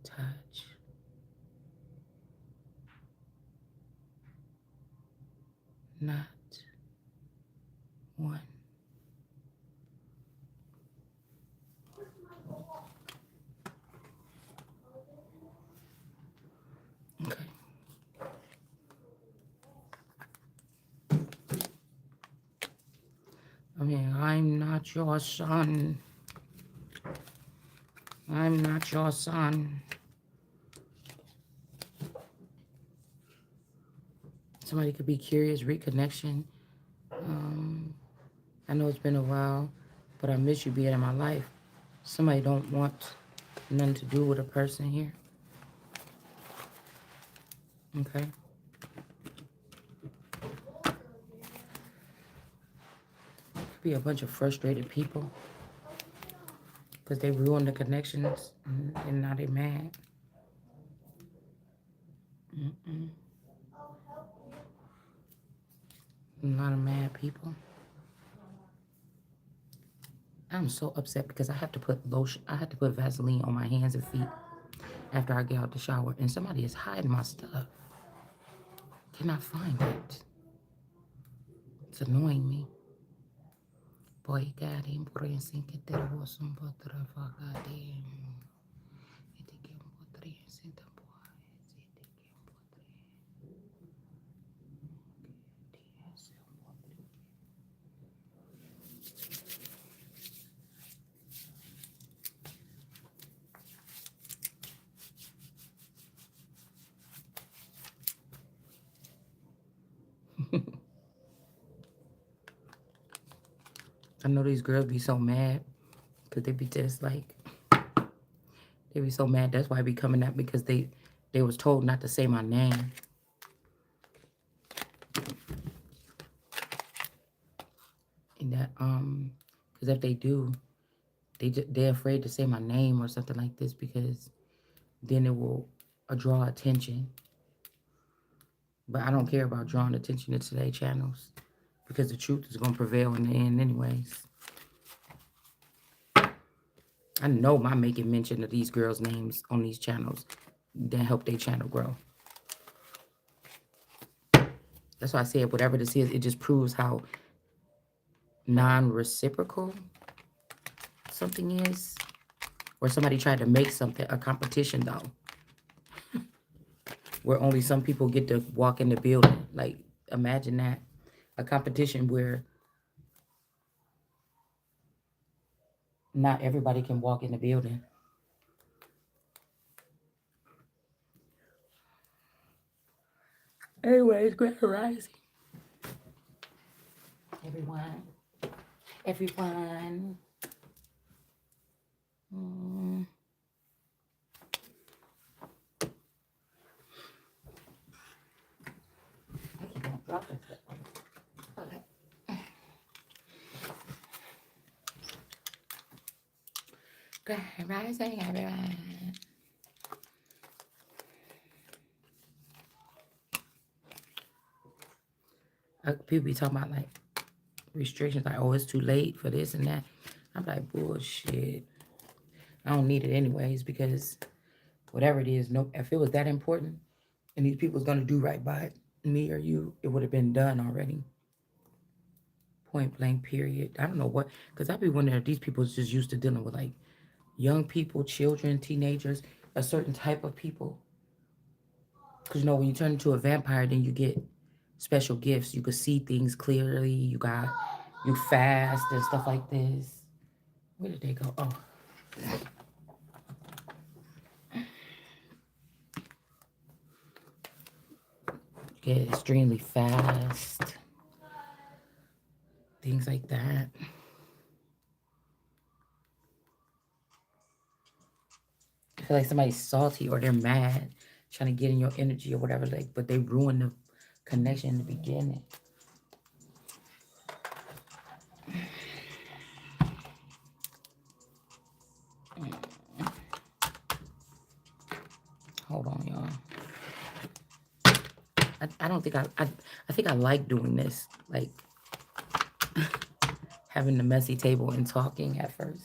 Touch. Not one. Okay. I mean, I'm not your son. I'm not your son. Somebody could be curious, reconnection. I know it's been a while, but I miss you being in my life. Somebody don't want nothing to do with a person here. Okay. Could be a bunch of frustrated people because they ruined the connections and now they mad. A lot of mad people. I'm so upset because I have to put lotion. I have to put Vaseline on my hands and feet after I get out the shower, and somebody is hiding my stuff. Cannot find it. It's annoying me. Boy, God, I know these girls be so mad because they be just like, they be so mad. That's why I be coming out because they was told not to say my name. And that, because if they do, they're afraid to say my name or something like this because then it will draw attention. But I don't care about drawing attention to their channels because the truth is going to prevail in the end anyways. I know my making mention of these girls' names on these channels that help their channel grow. That's why I said whatever this is, it just proves how non-reciprocal something is. Or somebody tried to make something a competition though. Where only some people get to walk in the building. Like, imagine that. A competition where not everybody can walk in the building. Anyways, Grand Rising. Everyone. Everyone. I keep on dropping it. Okay. Grand Rising, everyone. People be talking about like restrictions, like, oh, it's too late for this and that. I'm like, bullshit. I don't need it anyways because whatever it is, no, if it was that important and these people's gonna do right by it, me or you, it would have been done already. Point blank, period. I don't know what, because I be wondering if these people is just used to dealing with like young people, children, teenagers, a certain type of people. Because you know, when you turn into a vampire, then you get special gifts. You could see things clearly. You fast and stuff like this. Where did they go? Oh. Get extremely fast. Things like that. I feel like somebody's salty or they're mad, trying to get in your energy or whatever, like, but they ruined the connection in the beginning. Hold on, y'all. I don't think I think I like doing this, like having the messy table and talking at first.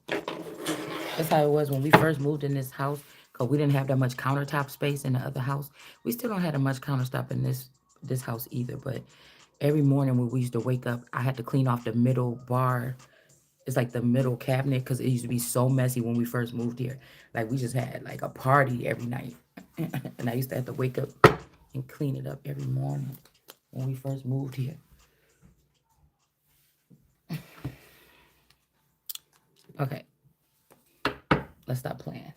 That's how it was when we first moved in this house, because we didn't have that much countertop space in the other house. We still don't have that much countertop in this house either. But every morning when we used to wake up, I had to clean off the middle bar. It's like the middle cabinet because it used to be so messy when we first moved here. Like we just had like a party every night, and I used to have to wake up and clean it up every morning when we first moved here. Okay, let's stop playing.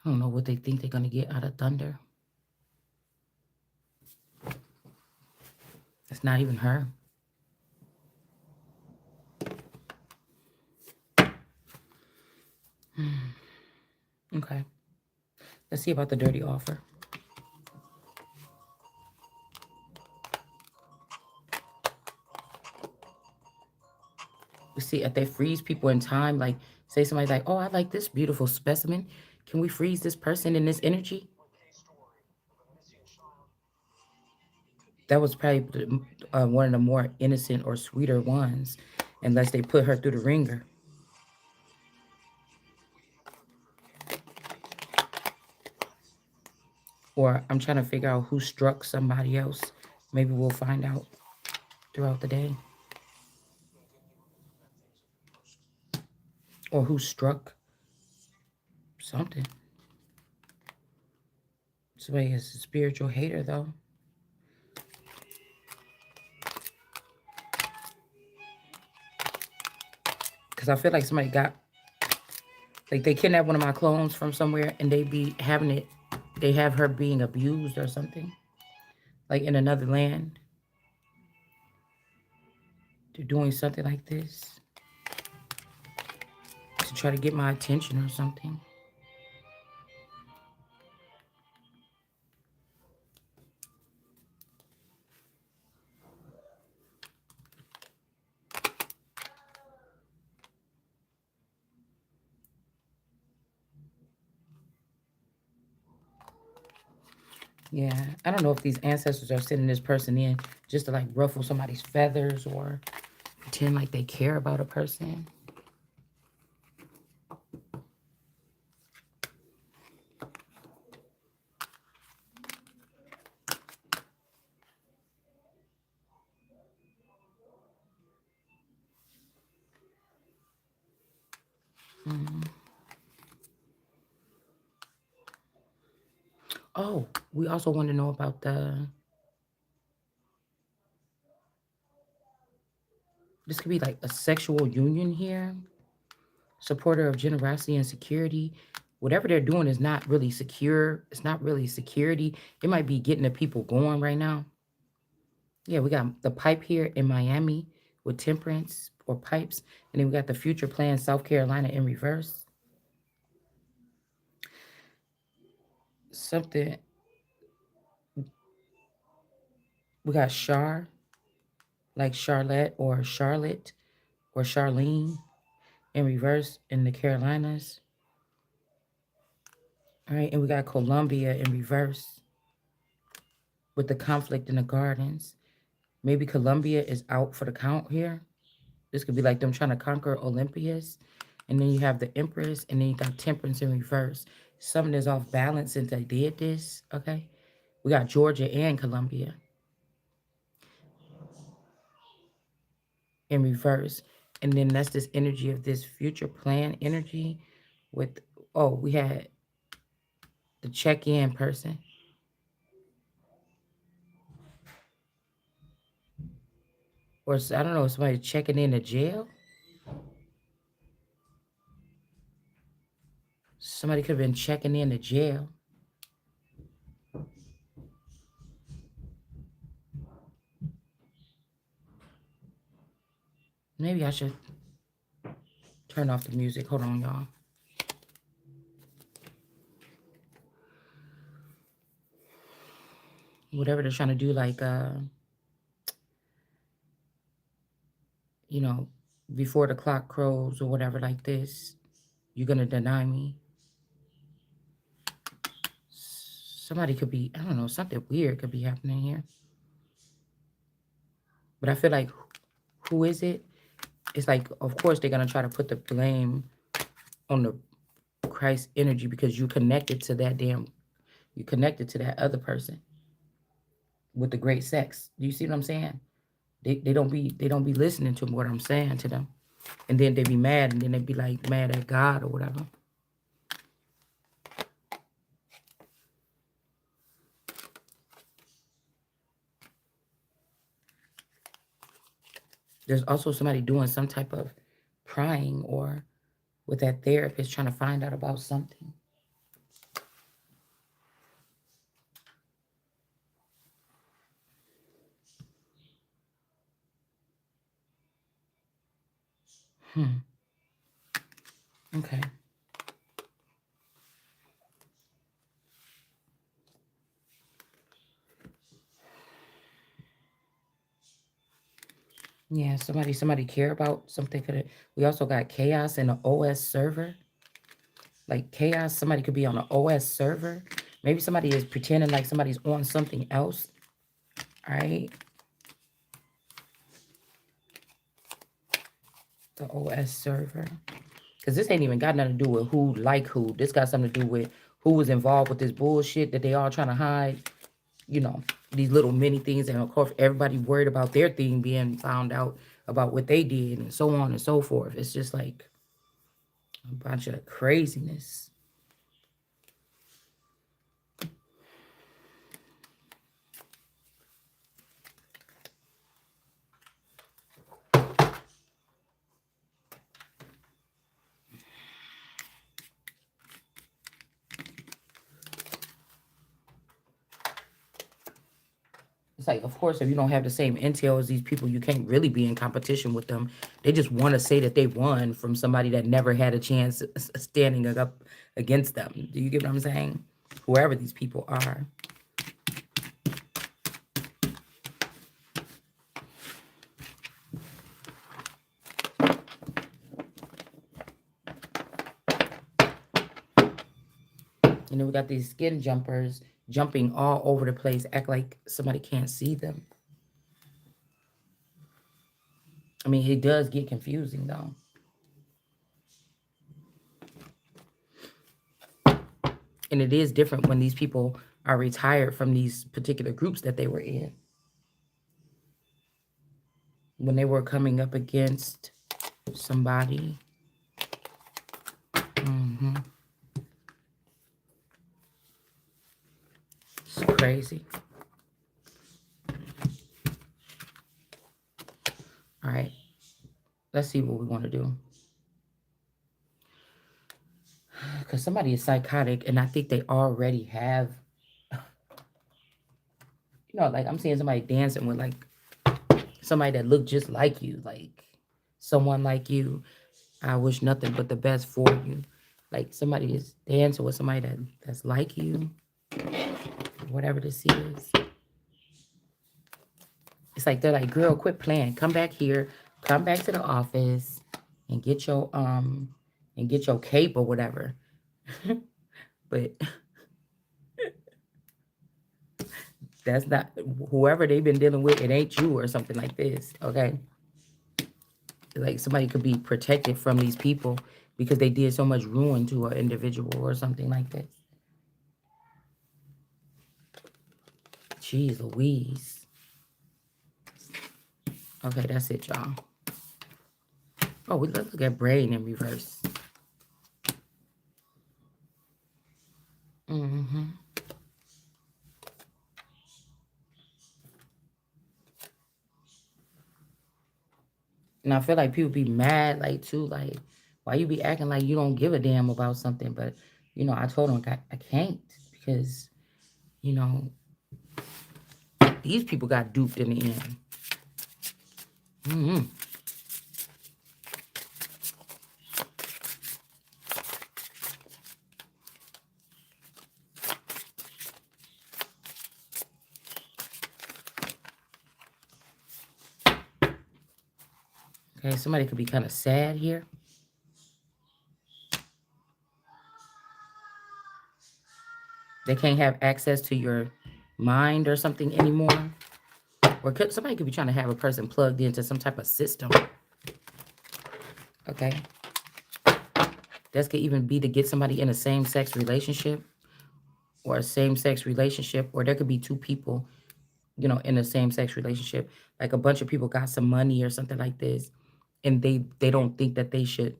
I don't know what they think they're gonna get out of Thunder. It's not even her. Okay. Let's see about the dirty offer. We see if they freeze people in time, like say somebody's like, oh, I like this beautiful specimen. Can we freeze this person in this energy? That was probably one of the more innocent or sweeter ones, unless they put her through the ringer. Or I'm trying to figure out who struck somebody else. Maybe we'll find out throughout the day. Or who struck something. Somebody is a spiritual hater, though. Because I feel like somebody got, like they kidnapped one of my clones from somewhere and they be having it, they have her being abused or something. Like in another land. They're doing something like this to try to get my attention or something. Yeah, I don't know if these ancestors are sending this person in just to like ruffle somebody's feathers or pretend like they care about a person. Mm. Oh, we also want to know about this could be like a sexual union here, supporter of generosity and security. Whatever they're doing is not really secure. It's not really security. It might be getting the people going right now. Yeah, we got the pipe here in Miami with temperance or pipes. And then we got the future plan South Carolina in reverse. Something we got Char, like Charlotte or Charlotte or Charlene in reverse in the Carolinas. All right, and we got Columbia in reverse with the conflict in the gardens. Maybe Columbia is out for the count here. This could be like them trying to conquer Olympias. And then you have the Empress, and then you got Temperance in reverse. Something is off balance since they did this. Okay. We got Georgia and Columbia in reverse. And then that's this energy of this future plan energy with, oh, we had the check-in person. Or I don't know, somebody checking in to jail. Somebody could have been checking in to jail. Maybe I should turn off the music. Hold on, y'all. Whatever they're trying to do, like, you know, before the clock crows or whatever like this, you're going to deny me. Somebody could be, I don't know, something weird could be happening here. But I feel like, who is it? It's like, of course, they're going to try to put the blame on the Christ energy because you connected to that you connected to that other person with the great sex. Do you see what I'm saying? They don't be listening to what I'm saying to them. And then they be mad, and then they be like mad at God or whatever. There's also somebody doing some type of prying or with that therapist trying to find out about something. Okay. Yeah, somebody care about something. We also got chaos in the OS server. Like chaos, somebody could be on an OS server. Maybe somebody is pretending like somebody's on something else. All right. The OS server. Because this ain't even got nothing to do with who like who. This got something to do with who was involved with this bullshit that they all trying to hide. You know, these little mini things. And of course, everybody worried about their thing being found out about what they did and so on and so forth. It's just like a bunch of craziness. It's like, of course, if you don't have the same intel as these people, you can't really be in competition with them. They just want to say that they won from somebody that never had a chance standing up against them. Do you get what I'm saying? Whoever these people are. You know, we got these skin jumpers jumping all over the place, act like somebody can't see them. I mean, it does get confusing, though. And it is different when these people are retired from these particular groups that they were in. When they were coming up against somebody. It's crazy. All right. Let's see what we want to do. Because somebody is psychotic, and I think they already have, you know, like I'm seeing somebody dancing with like somebody that looked just like you, like someone like you. I wish nothing but the best for you. Like somebody is dancing with somebody that's like you, whatever this is. It's like they're like, girl, quit playing. Come back here. Come back to the office and get your cape or whatever. But that's not whoever they've been dealing with. It ain't you or something like this. Okay. Like somebody could be protected from these people because they did so much ruin to an individual or something like this. Jeez Louise. Okay, that's it, y'all. Oh, let's look at brain in reverse. Mm-hmm. And I feel like people be mad, like, too, like, why you be acting like you don't give a damn about something? But I told him I can't because, you know, these people got duped in the end. Mm-hmm. Okay, somebody could be kind of sad here. They can't have access to your mind or something anymore. Or somebody could be trying to have a person plugged into some type of system. Okay. This could even be to get somebody in a same-sex relationship or a same-sex relationship. Or there could be two people, in a same-sex relationship. Like a bunch of people got some money or something like this. And they don't think that they should.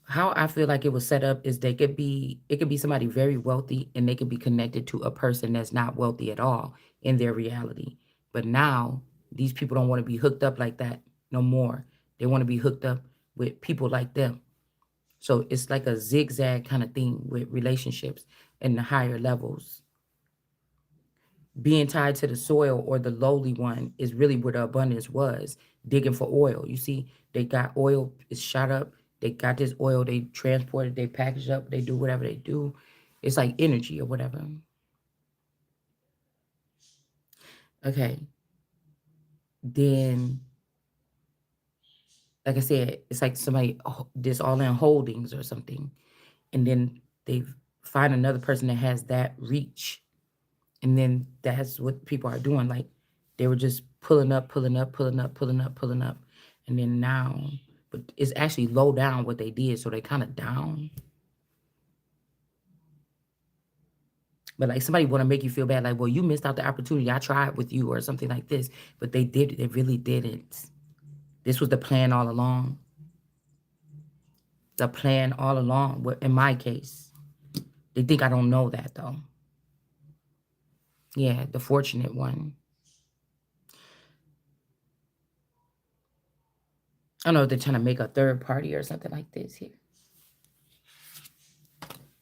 How I feel like it was set up is it could be somebody very wealthy and they could be connected to a person that's not wealthy at all in their reality. But now these people don't want to be hooked up like that no more. They want to be hooked up with people like them. So it's like a zigzag kind of thing with relationships in the higher levels. Being tied to the soil or the lowly one is really where the abundance was, digging for oil. You see, they got oil, it's shot up. They got this oil, they transport it, they package it up, they do whatever they do. It's like energy or whatever. Okay. Then, like I said, it's like somebody this all in holdings or something. And then they find another person that has that reach. And then that's what people are doing. Like they were just pulling up, pulling up, pulling up, pulling up, pulling up. And then now, but it's actually low down what they did. So they kind of down. But like somebody want to make you feel bad. Like, well, you missed out the opportunity. I tried with you or something like this. But they really didn't. This was the plan all along. The plan all along. In my case, they think I don't know that though. Yeah, the fortunate one. I don't know if they're trying to make a third party or something like this here.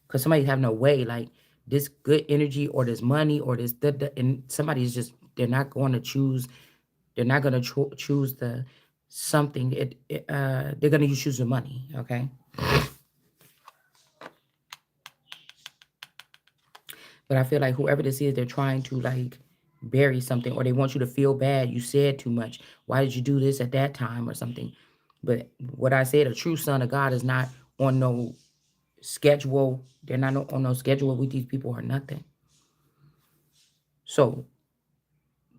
Because somebody's having a way, like this good energy or this money or this, and somebody's just, they're not going to choose the something. They're going to choose the money, okay? But I feel like whoever this is, they're trying to like bury something or they want you to feel bad. You said too much. Why did you do this at that time or something? But what I said, a true son of God is not on no schedule. They're not on no schedule with these people or nothing. So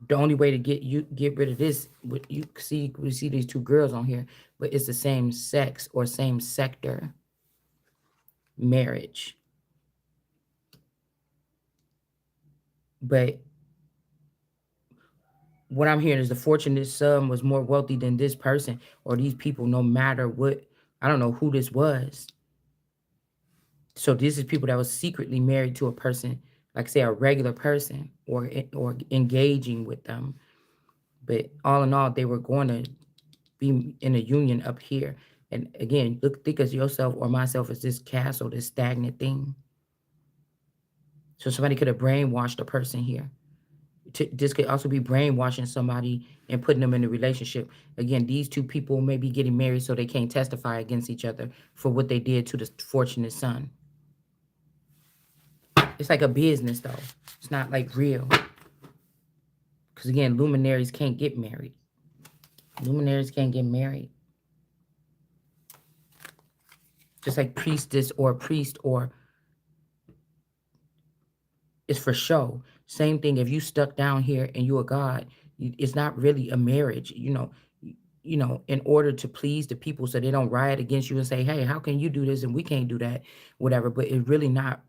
the only way to get rid of this, we see these two girls on here, but it's the same sex or same sector marriage. But what I'm hearing is the fortunate son was more wealthy than this person or these people, no matter what. I don't know who this was. So this is people that was secretly married to a person, like say a regular person, or engaging with them. But all in all, they were going to be in a union up here. And again, think of yourself or myself as this castle, this stagnant thing. So somebody could have brainwashed a person here. This could also be brainwashing somebody and putting them in a relationship. Again, these two people may be getting married so they can't testify against each other for what they did to the fortunate son. It's like a business though. It's not like real. Because again, luminaries can't get married. Luminaries can't get married. Just like priestess or priest or it's for show. Same thing. If you stuck down here and you a god, it's not really a marriage. In order to please the people, so they don't riot against you and say, "Hey, how can you do this and we can't do that?" Whatever. But it's really not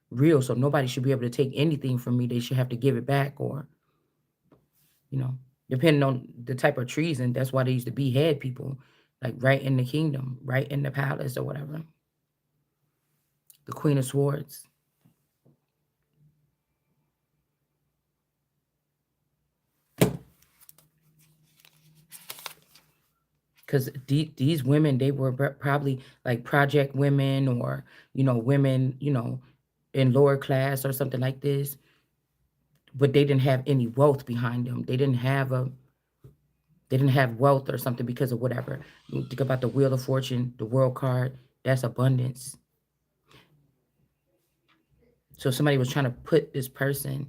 real. So nobody should be able to take anything from me. They should have to give it back, or depending on the type of treason. That's why they used to behead people, like right in the kingdom, right in the palace or whatever. The Queen of Swords. because these women, they were probably like project women, or women, in lower class or something like this, but they didn't have any wealth behind them. They didn't have wealth or something because of whatever. You think about the Wheel of Fortune, the World card, that's abundance. So somebody was trying to put this person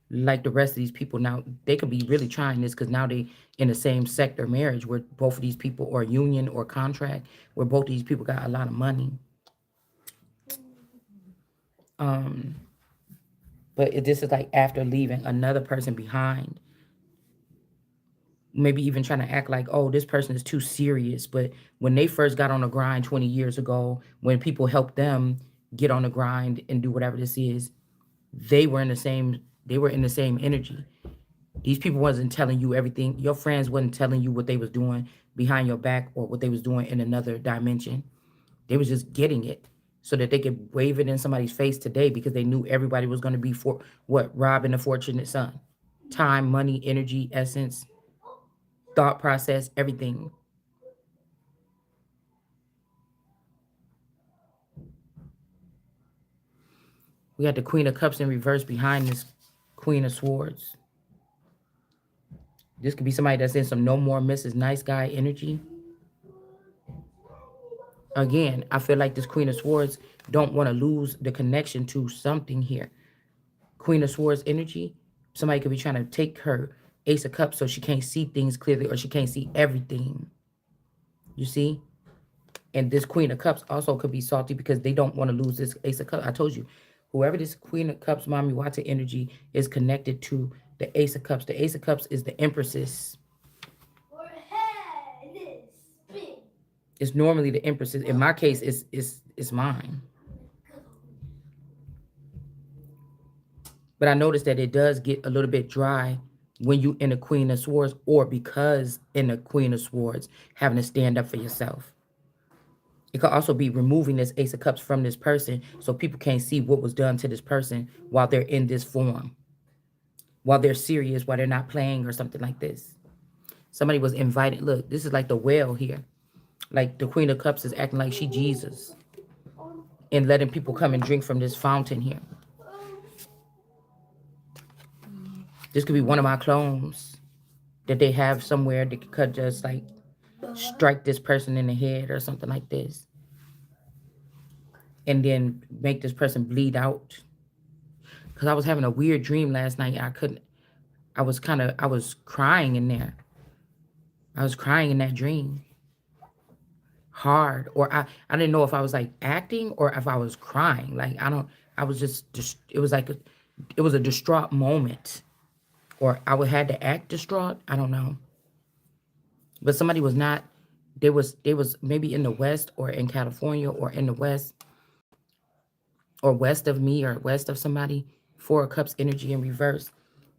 like the rest of these people. Now they could be really trying this because now they in the same sector marriage where both of these people, or union or contract, where both of these people got a lot of money. Um, but this is like after leaving another person behind, maybe even trying to act like, oh, this person is too serious. But when they first got on the grind 20 years ago, when people helped them get on the grind and do whatever this is, they were in the same energy. These people wasn't telling you everything. Your friends wasn't telling you what they was doing behind your back or what they was doing in another dimension. They was just getting it so that they could wave it in somebody's face today because they knew everybody was going to be for what, robbing the fortunate son. Time, money, energy, essence, thought process, everything. We got the Queen of Cups in reverse behind this Queen of Swords. This could be somebody that's in some no more Mrs. Nice Guy energy. Again, I feel like this Queen of Swords don't want to lose the connection to something here. Queen of Swords energy, somebody could be trying to take her Ace of Cups so she can't see things clearly or she can't see everything. You see? And this Queen of Cups also could be salty because they don't want to lose this Ace of Cups. I told you, whoever this Queen of Cups, Mommy Wata energy is connected to the Ace of Cups. The Ace of Cups is the Empresses. It's normally the Empresses. In my case, it's mine. But I noticed that it does get a little bit dry when you in the Queen of Swords, or because in the Queen of Swords, having to stand up for yourself. It could also be removing this Ace of Cups from this person so people can't see what was done to this person while they're in this form, while they're serious, while they're not playing or something like this. Somebody was invited. Look, this is like the whale here. Like the Queen of Cups is acting like she Jesus and letting people come and drink from this fountain here. This could be one of my clones that they have somewhere that could just like strike this person in the head or something like this, and then make this person bleed out. Because I was having a weird dream last night. I was crying in there. I was crying in that dream. Hard. Or I didn't know if I was like acting or if I was crying. Like, I was just it was like, it was a distraught moment. Or I would had to act distraught. I don't know. But somebody was not, they was maybe in the West or in California or in the West or west of me or west of somebody. Four of Cups energy in reverse.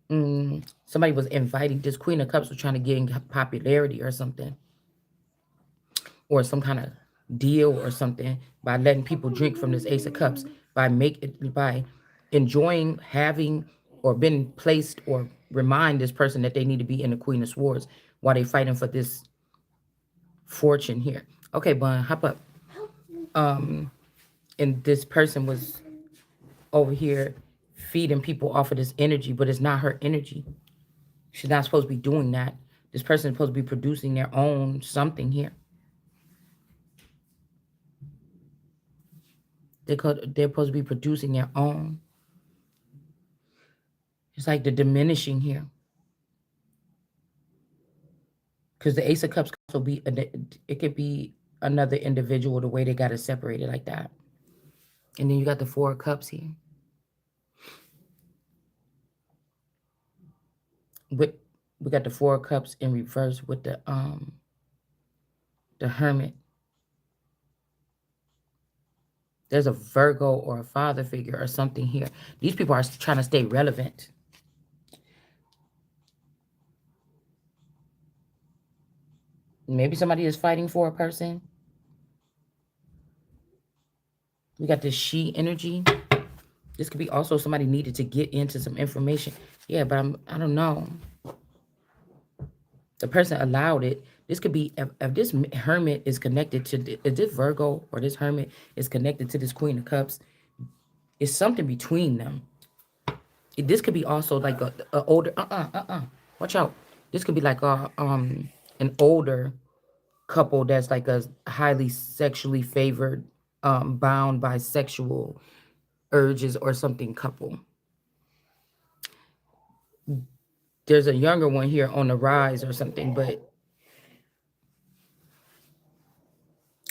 Somebody was inviting, this Queen of Cups was trying to gain popularity or something, or some kind of deal or something by letting people drink from this Ace of Cups, by enjoying having or being placed or remind this person that they need to be in the Queen of Swords while they fighting for this fortune here. Okay, Bun, hop up. And this person was over here feeding people off of this energy, but it's not her energy. She's not supposed to be doing that. This person is supposed to be producing their own something here. They're supposed to be producing their own. It's like the diminishing here. Because the Ace of Cups could also be, it could be another individual, the way they got it separated like that. And then you got the Four of Cups here. We got the Four of Cups in reverse with the Hermit. There's a Virgo or a father figure or something here. These people are trying to stay relevant. Maybe somebody is fighting for a person. We got this she energy. This could be also somebody needed to get into some information. Yeah, but I don't know. The person allowed it. This could be if this hermit is connected to if this Virgo or this hermit is connected to this Queen of Cups. It's something between them. This could be also like a older. Watch out. This could be like a an older couple that's like a highly sexually favored, bound by sexual urges or something couple. There's a younger one here on the rise or something, but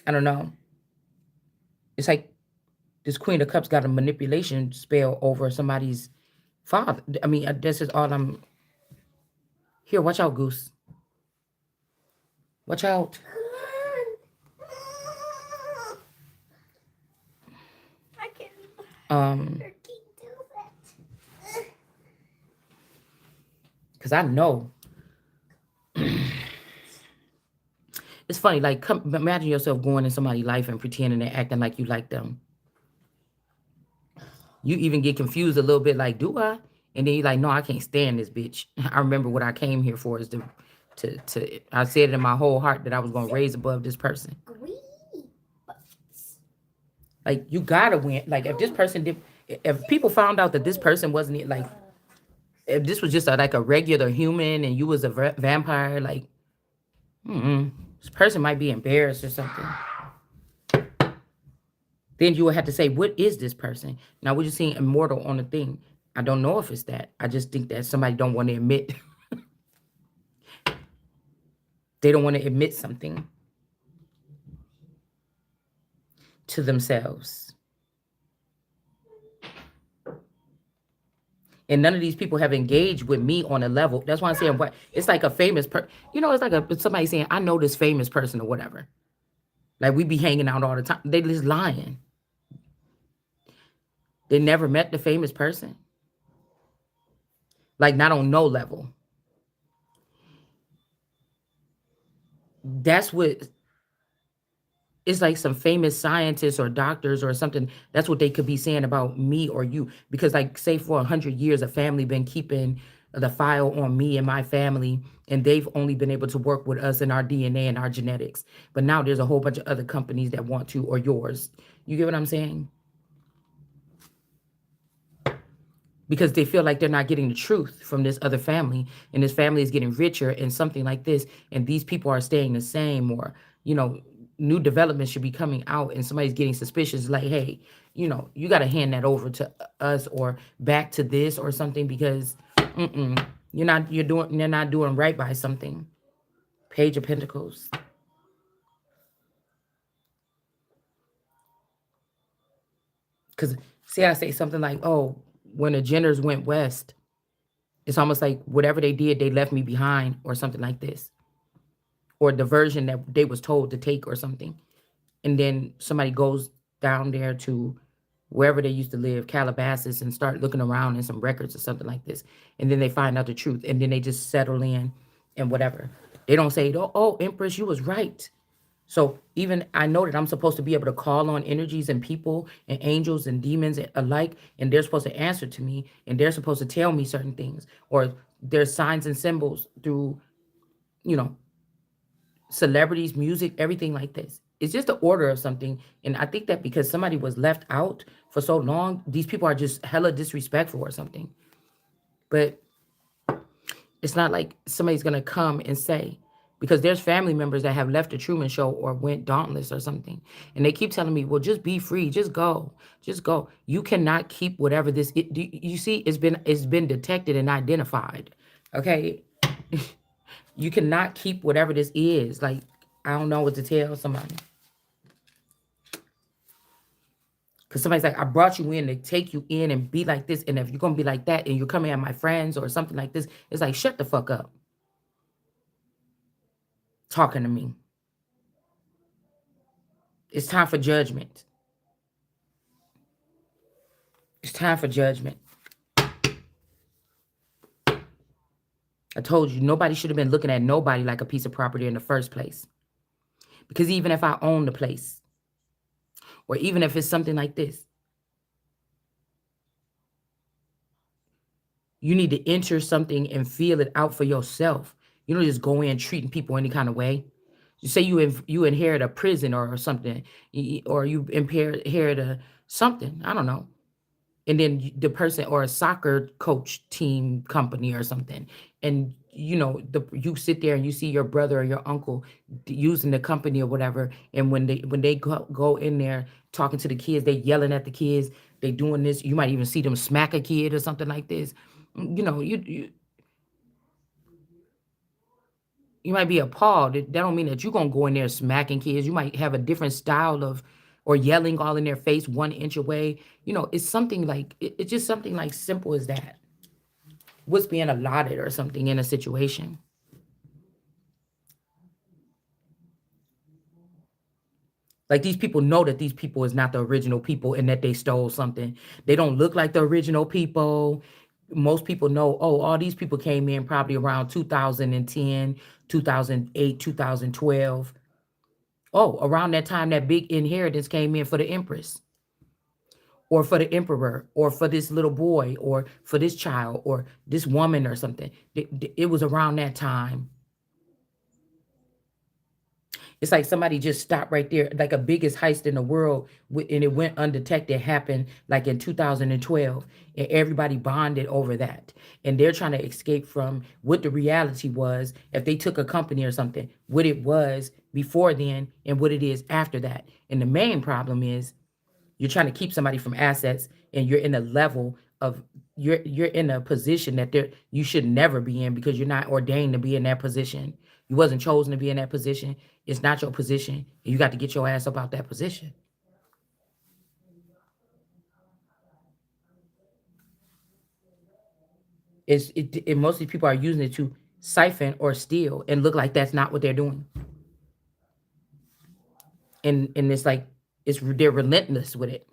I don't know. It's like this Queen of Cups got a manipulation spell over somebody's father. I mean, this is all I'm here. Watch out, Goose. Watch out. I can. Because I know. It's funny, like, imagine yourself going in somebody's life and pretending and acting like you like them. You even get confused a little bit, like, do I? And then you're like, no, I can't stand this bitch. I remember what I came here for is to I said it in my whole heart that I was gonna raise above this person. Like, you gotta win. Like, if this person did, if people found out that this person wasn't like, if this was just like a regular human and you was a vampire, like, this person might be embarrassed or something. Then you would have to say, what is this person? Now we're just seeing immortal on the thing. I don't know if it's that. I just think that somebody don't want to admit. They don't want to admit something to themselves. And none of these people have engaged with me on a level. That's why I'm saying, what it's like a famous person. You know, it's like somebody saying, I know this famous person or whatever. Like, we be hanging out all the time. They just lying. They never met the famous person. Like, not on no level. That's what it's like, some famous scientists or doctors or something. That's what they could be saying about me or you. Because, like, say for 100 years, a family been keeping the file on me and my family, and they've only been able to work with us and our DNA and our genetics. But now there's a whole bunch of other companies that want to, or yours. You get what I'm saying? Because they feel like they're not getting the truth from this other family, and this family is getting richer and something like this, and these people are staying the same, or, new developments should be coming out, and somebody's getting suspicious, like, hey, you got to hand that over to us or back to this or something, because they're not doing right by something. Page of Pentacles. Because, see, I say something like, oh, when the genders went west, it's almost like whatever they did, they left me behind or something like this. Or the version that they was told to take or something. And then somebody goes down there to wherever they used to live, Calabasas, and start looking around in some records or something like this. And then they find out the truth. And then they just settle in and whatever. They don't say, oh, Empress, you was right. So even I know that I'm supposed to be able to call on energies and people and angels and demons alike, and they're supposed to answer to me, and they're supposed to tell me certain things, or there's signs and symbols through, you know, celebrities, music, everything like this. It's just the order of something. And I think that because somebody was left out for so long, these people are just hella disrespectful or something. But it's not like somebody's gonna come and say, because there's family members that have left the Truman Show or went dauntless or something, and they keep telling me, "Well, just be free, just go, just go." You cannot keep whatever this. You see, it's been detected and identified. Okay, you cannot keep whatever this is. Like, I don't know what to tell somebody. Because somebody's like, I brought you in to take you in and be like this. And if you're going to be like that and you're coming at my friends or something like this, it's like, shut the fuck up talking to me. It's time for judgment. It's time for judgment. I told you, nobody should have been looking at nobody like a piece of property in the first place. Because even if I own the place, or even if it's something like this, you need to enter something and feel it out for yourself. You don't just go in treating people any kind of way. You say you inherit a prison or something, or you inherit a something. I don't know. And then the person, or a soccer coach team company or something, and you sit there and you see your brother or your uncle using the company or whatever, and when they go in there talking to the kids, they yelling at the kids, they doing this. You might even see them smack a kid or something like this. You might be appalled. That don't mean that you're gonna go in there smacking kids. You might have a different style of, or yelling all in their face 1 inch away. It's something like it's just something like simple as that. What's being allotted or something in a situation. Like, these people know that these people is not the original people and that they stole something. They don't look like the original people. Most people know, oh, all these people came in probably around 2010, 2008, 2012. Oh, around that time, that big inheritance came in for the Empress, or for the Emperor, or for this little boy, or for this child, or this woman or something. It was around that time. It's like somebody just stopped right there, like a biggest heist in the world, and it went undetected, happened like in 2012, and everybody bonded over that. And they're trying to escape from what the reality was, if they took a company or something, what it was before then and what it is after that. And the main problem is, you're trying to keep somebody from assets, and you're in a level of, you're in a position that you should never be in, because you're not ordained to be in that position. You wasn't chosen to be in that position. It's not your position, and you got to get your ass up out that position. And most of these people are using it to siphon or steal and look like that's not what they're doing. And it's like, they're relentless with it.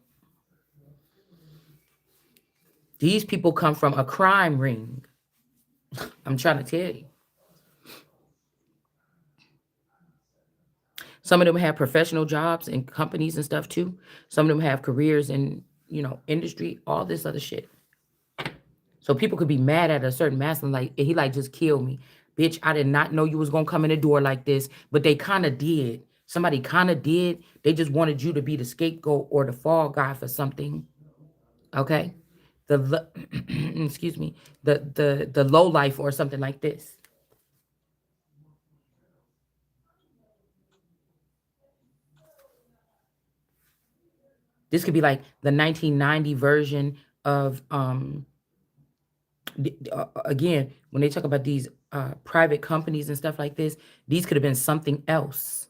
These people come from a crime ring. I'm trying to tell you. Some of them have professional jobs and companies and stuff too. Some of them have careers in, industry, all this other shit. So people could be mad at a certain masculine, like, he like just killed me. Bitch, I did not know you was gonna come in the door like this, but they kind of did. Somebody kind of did. They just wanted you to be the scapegoat or the fall guy for something. Okay? Excuse me, the low life or something like this. This could be like the 1990 version of again, when they talk about these private companies and stuff like this, these could have been something else.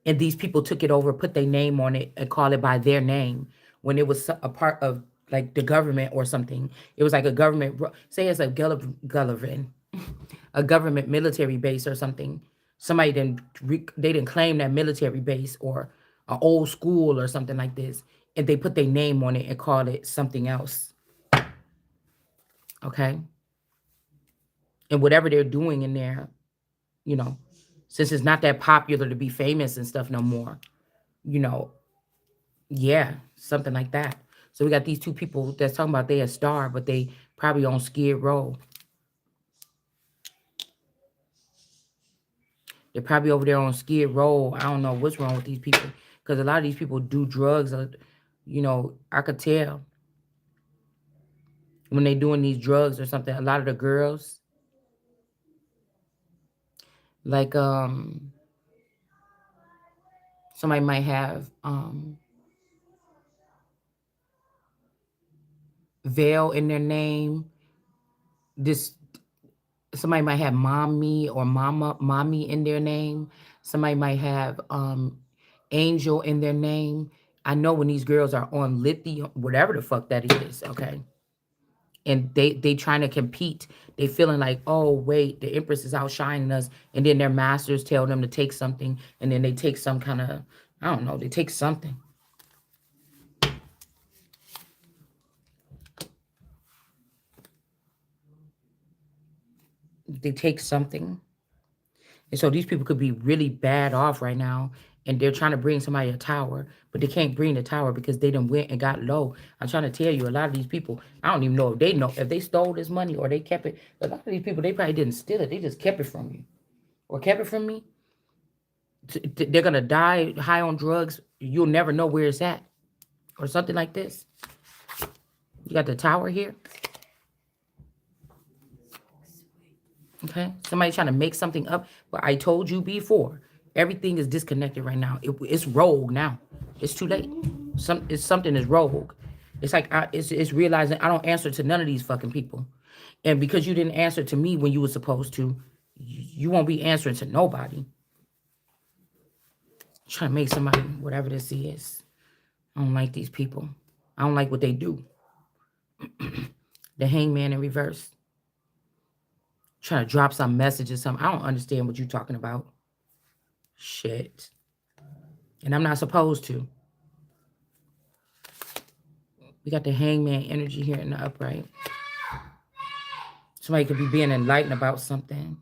And these people took it over, put their name on it, and call it by their name, when it was a part of like the government or something. It was like a government, say it's a Gullivan, a government military base or something. Somebody didn't, they didn't claim that military base, or an old school or something like this, and they put their name on it and called it something else. Okay. And whatever they're doing in there, you know, since it's not that popular to be famous and stuff no more, you know, yeah, something like that. So we got these two people that's talking about they a star, but they probably on Skid Row. They're probably over there on Skid Row. I don't know what's wrong with these people, because a lot of these people do drugs. I could tell when they doing these drugs or something. A lot of the girls, like somebody might have Veil in their name. This Somebody might have mommy or mommy in their name. Somebody might have angel in their name. I know when these girls are on lithium, whatever the fuck that is, okay, and they trying to compete, they feeling like, oh wait, the Empress is outshining us, and then their masters tell them to take something, and then they take some kind of, I don't know, they take something. They take something. And so these people could be really bad off right now. and they're trying to bring somebody a tower, but they can't bring the tower because they done went and got low. I'm trying to tell you, a lot of these people, I don't even know if they stole this money or they kept it. A lot of these people, they probably didn't steal it. They just kept it from you or kept it from me. They're gonna die high on drugs. You'll never know where it's at or something like this. You got the tower here. Okay, somebody trying to make something up, but I told you before, everything is disconnected right now. It's rogue now. It's too late. It's something is rogue. It's like it's realizing I don't answer to none of these fucking people, and because you didn't answer to me when you were supposed to, you won't be answering to nobody. Trying to make somebody whatever this is. I don't like these people. I don't like what they do. The hangman in reverse. Trying to drop some message or something. I don't understand what you're talking about. Shit. And I'm not supposed to. We got the hangman energy here in the upright. Somebody could be being enlightened about something.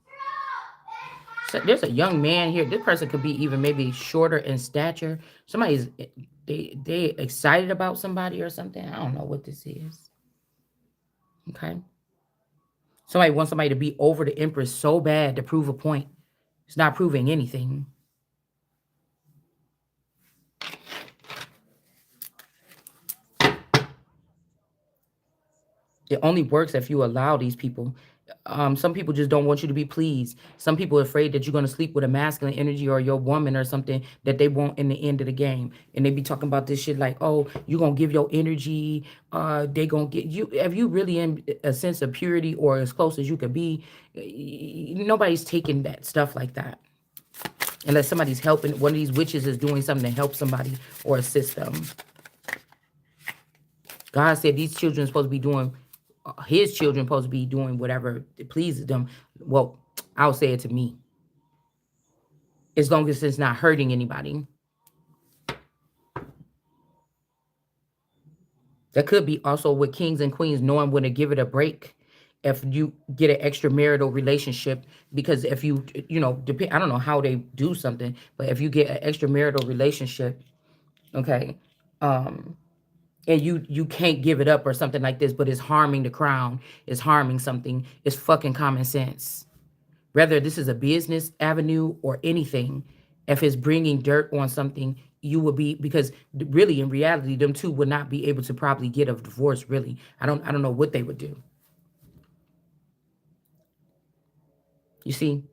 So there's a young man here. This person could be even maybe shorter in stature. Somebody's they excited about somebody or something. I don't know what this is. Okay. Somebody wants somebody to be over the Empress so bad to prove a point. It's not proving anything. It only works if you allow these people. Some people just don't want you to be pleased. Some people are afraid that you're going to sleep with a masculine energy or your woman or something that they want in the end of the game. And they be talking about this shit like, oh, you're going to give your energy. They going to get you. If you really in a sense of purity or as close as you could be, nobody's taking that stuff like that. Unless somebody's helping, one of these witches is doing something to help somebody or assist them. God said these children are supposed to be doing, his children supposed to be doing whatever it pleases them. Well, I'll say it to me. As long as it's not hurting anybody. That could be also with kings and queens knowing when to give it a break. If you get an extramarital relationship, because if you depend, I don't know how they do something, but if you get an extramarital relationship, okay, and you can't give it up or something like this, but it's harming the crown, it's harming something, it's fucking common sense. Whether this is a business avenue or anything, if it's bringing dirt on something, you will be, because really in reality, them two would not be able to probably get a divorce. Really, I don't know what they would do. You see,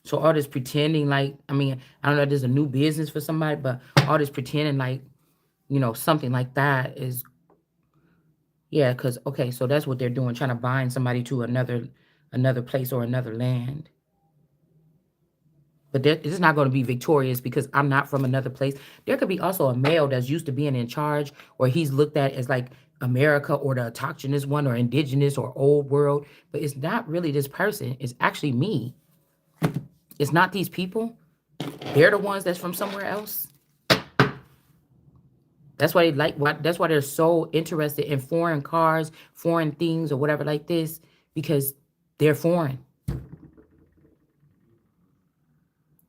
so all this pretending like, I mean, I don't know if there's a new business for somebody, but all this pretending like, something like that is, yeah, because okay, so that's what they're doing, trying to bind somebody to another place or another land. But it's not going to be victorious because I'm not from another place. There could be also a male that's used to being in charge, or he's looked at as like America or the autochthonous one or indigenous or old world. But it's not really this person. It's actually me. It's not these people. They're the ones that's from somewhere else. That's why that's why they're so interested in foreign cars, foreign things, or whatever like this, because they're foreign.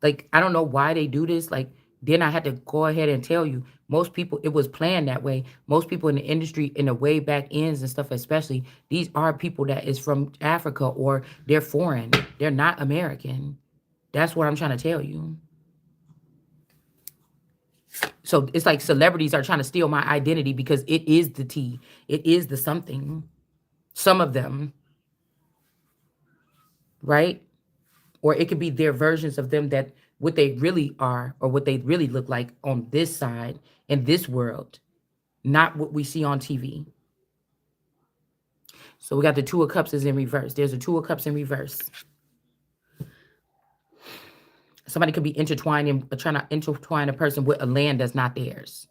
Like, I don't know why they do this. Like, then I had to go ahead and tell you, most people, it was planned that way. Most people in the industry, in the way back ends and stuff, especially, these are people that is from Africa or they're foreign. They're not American. That's what I'm trying to tell you. So it's like celebrities are trying to steal my identity because it is the tea. It is the something. Some of them, right? Or it could be their versions of them, that what they really are or what they really look like on this side in this world, not what we see on TV. So we got the Two of Cups is in reverse. There's a Two of Cups in reverse. Somebody could be intertwining, trying to intertwine a person with a land that's not theirs.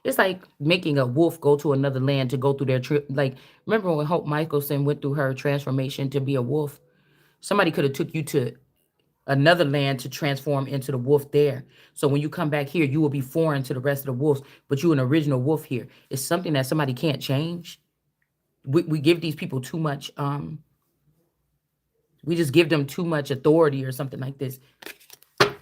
It's like making a wolf go to another land to go through their trip. Like, remember when Hope Michelson went through her transformation to be a wolf? Somebody could have took you to another land to transform into the wolf there. So when you come back here, you will be foreign to the rest of the wolves, but you're an original wolf here. It's something that somebody can't change. We give these people too much We just give them too much authority or something like this,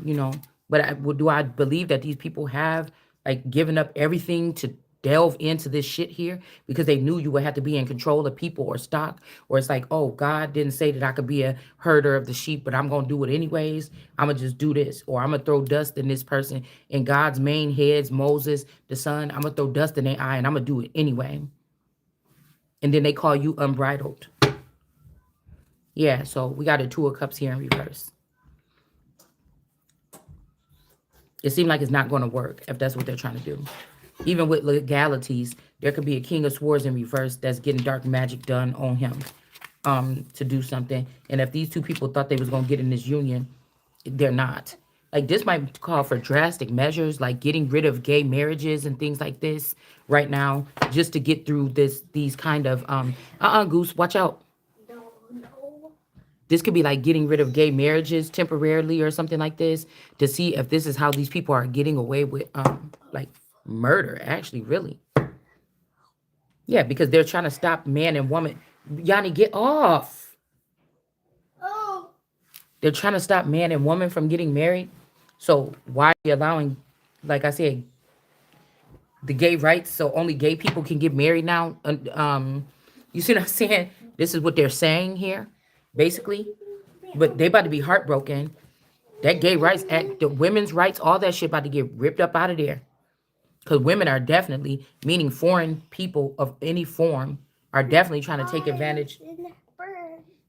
you know. But do I believe that these people have like given up everything to delve into this shit here because they knew you would have to be in control of people or stock? Or it's like, oh, God didn't say that I could be a herder of the sheep, but I'm gonna do it anyways. I'm gonna just do this, or I'm gonna throw dust in this person, in God's main heads, Moses, the son. I'm gonna throw dust in their eye and I'm gonna do it anyway. And then they call you unbridled. Yeah, so we got a Two of Cups here in reverse. It seems like it's not going to work if that's what they're trying to do. Even with legalities, there could be a King of Swords in reverse that's getting dark magic done on him to do something. And if these two people thought they was going to get in this union, they're not. Like, this might call for drastic measures, like getting rid of gay marriages and things like this right now, just to get through these kind of, Goose, watch out. This could be like getting rid of gay marriages temporarily or something like this, to see if this is how these people are getting away with like murder, actually, really. Yeah, because they're trying to stop man and woman. Yanni, get off. Oh. They're trying to stop man and woman from getting married. So why are you allowing, like I said, the gay rights so only gay people can get married now? You see what I'm saying? This is what they're saying here, basically. But they about to be heartbroken. That gay rights act, the women's rights, all that shit about to get ripped up out of there. Because women are definitely, meaning foreign people of any form, are definitely trying to take advantage.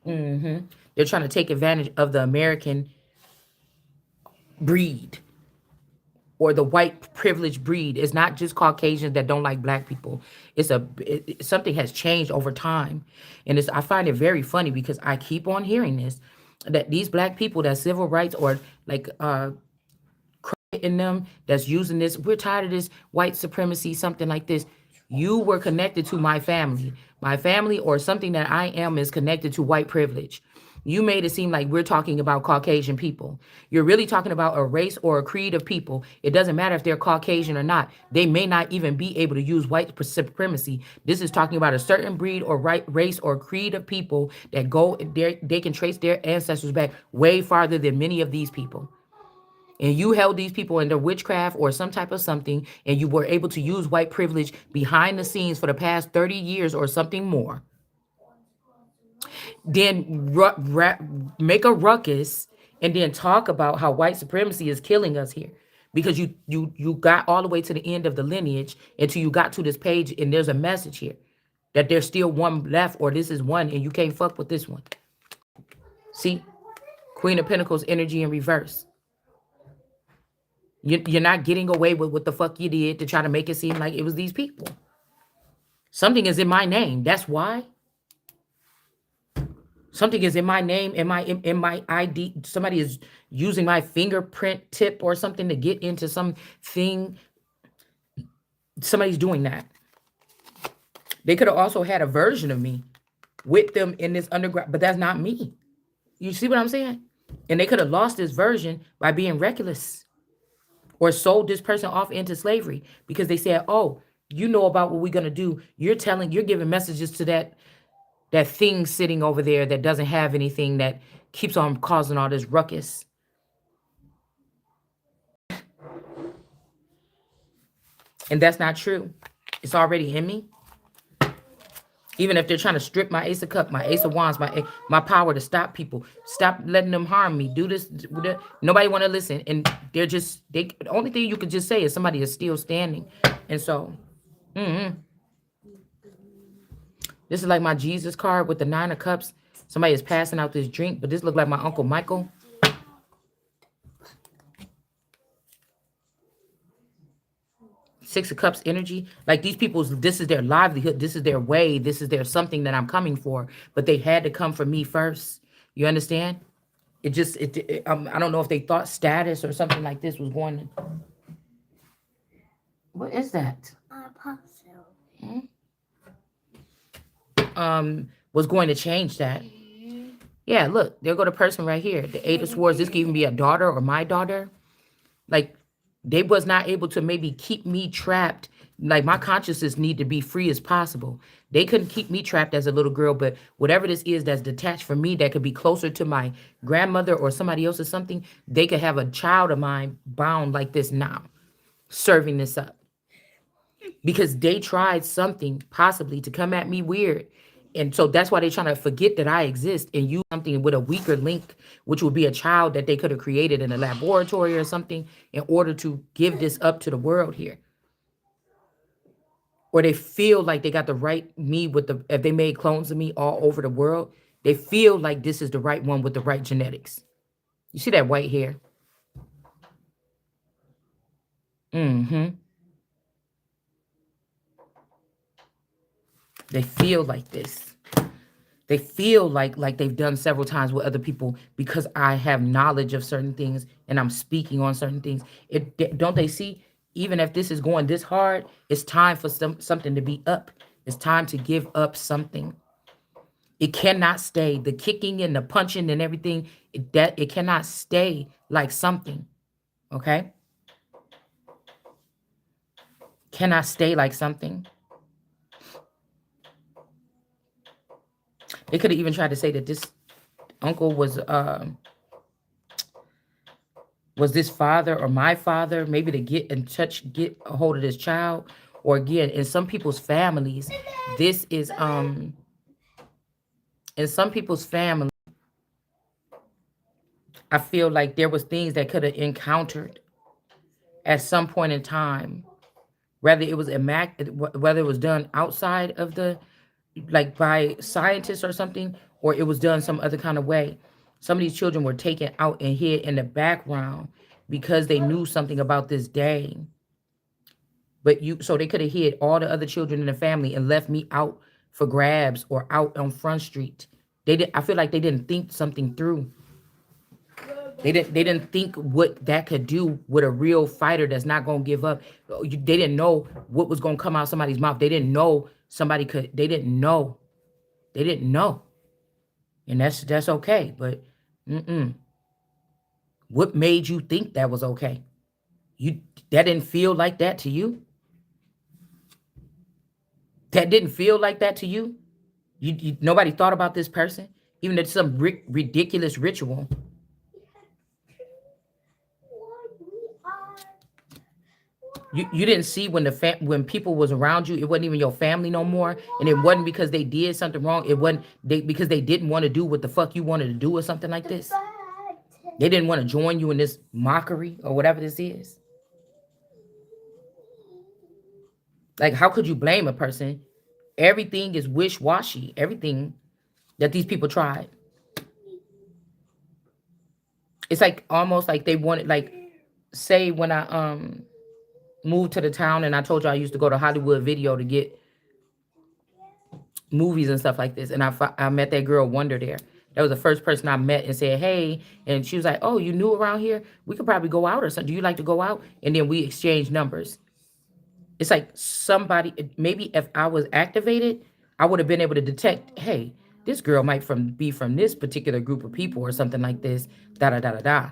They're trying to take advantage of the American breed, or the white privileged breed. It's not just Caucasians that don't like black people. Something has changed over time. And I find it very funny because I keep on hearing this, that these black people, that civil rights or like in them that's using this, we're tired of this white supremacy, something like this. You were connected to my family. My family or something that I am is connected to white privilege. You made it seem like we're talking about Caucasian people. You're really talking about a race or a creed of people. It doesn't matter if they're Caucasian or not. They may not even be able to use white supremacy. This is talking about a certain breed or race or creed of people that go there. They can trace their ancestors back way farther than many of these people. And you held these people under witchcraft or some type of something, and you were able to use white privilege behind the scenes for the past 30 years or something more. Then make a ruckus and then talk about how white supremacy is killing us here. Because you got all the way to the end of the lineage until you got to this page, and there's a message here that there's still one left, or this is one and you can't fuck with this one. See? Queen of Pentacles energy in reverse. You're not getting away with what the fuck you did to try to make it seem like it was these people. Something is in my name. That's why. Something is in my name, in my ID. Somebody is using my fingerprint tip or something to get into something. Somebody's doing that. They could have also had a version of me with them in this underground, but that's not me. You see what I'm saying? And they could have lost this version by being reckless. Or sold this person off into slavery because they said, oh, you know about what we're going to do. You're giving messages to that thing sitting over there that doesn't have anything, that keeps on causing all this ruckus. And that's not true. It's already in me. Even if they're trying to strip my Ace of Cups, my Ace of Wands, my power to stop people, stop letting them harm me, do this. Nobody want to listen. And the only thing you could just say is somebody is still standing. And so, this is like my Jesus card with the 9 of Cups. Somebody is passing out this drink, but this looks like my Uncle Michael. Six of Cups energy. Like these people's, this is their livelihood. This is their way. This is their something that I'm coming for. But they had to come for me first. You understand? I don't know if they thought status or something like this was going to. What is that? Was going to change that. Yeah, look, there go the person right here. The 8 of Swords. This could even be a daughter or my daughter. Like, they was not able to maybe keep me trapped Like my consciousness need to be free as possible. They couldn't keep me trapped as a little girl, but whatever this is that's detached from me that could be closer to my grandmother or somebody else or something, they could have a child of mine bound like this now, serving this up. Because they tried something possibly to come at me weird. And so that's why they're trying to forget that I exist and use something with a weaker link, which would be a child that they could have created in a laboratory or something in order to give this up to the world here. Or they feel like they got the right me with the, if they made clones of me all over the world, they feel like this is the right one with the right genetics. You see that white hair? Mm-hmm. They feel like this. They feel like they've done several times with other people because I have knowledge of certain things and I'm speaking on certain things. Don't they see? Even if this is going this hard, it's time for something to be up. It's time to give up something. It cannot stay. The kicking and the punching and everything, it cannot stay like something. Okay? Cannot stay like something. They could have even tried to say that this uncle was this father or my father, maybe to get in touch, get a hold of this child. Or again, in some people's families, this is in some people's family, I feel like there was things that could have encountered at some point in time, whether it was whether it was done outside of the, like by scientists or something, or it was done some other kind of way. Some of these children were taken out and hid in the background because they knew something about this day. But so they could have hid all the other children in the family and left me out for grabs or out on Front Street. I feel like they didn't think something through. They didn't think what that could do with a real fighter that's not gonna give up. They didn't know what was gonna come out of somebody's mouth. They didn't know somebody could. They didn't know. They didn't know, and that's okay. But what made you think that was okay? You that didn't feel like that to you? That didn't feel like that to you? Nobody thought about this person, even if it's some ridiculous ritual. You didn't see when when people was around you, it wasn't even your family no more, and it wasn't because they did something wrong. It wasn't because they didn't want to do what the fuck you wanted to do or something like this. They didn't want to join you in this mockery or whatever this is. Like, how could you blame a person? Everything is wish-washy. Everything that these people tried. It's like almost like they wanted, like, say when I moved to the town and I told you I used to go to Hollywood Video to get movies and stuff like this, and I met that girl Wonder there. That was the first person I met and said, hey, and she was like, oh, you new around here? We could probably go out or something. Do you like to go out? And then we exchanged numbers. It's like somebody, maybe if I was activated, I would have been able to detect, hey, this girl might be from this particular group of people or something like this, da da da da da.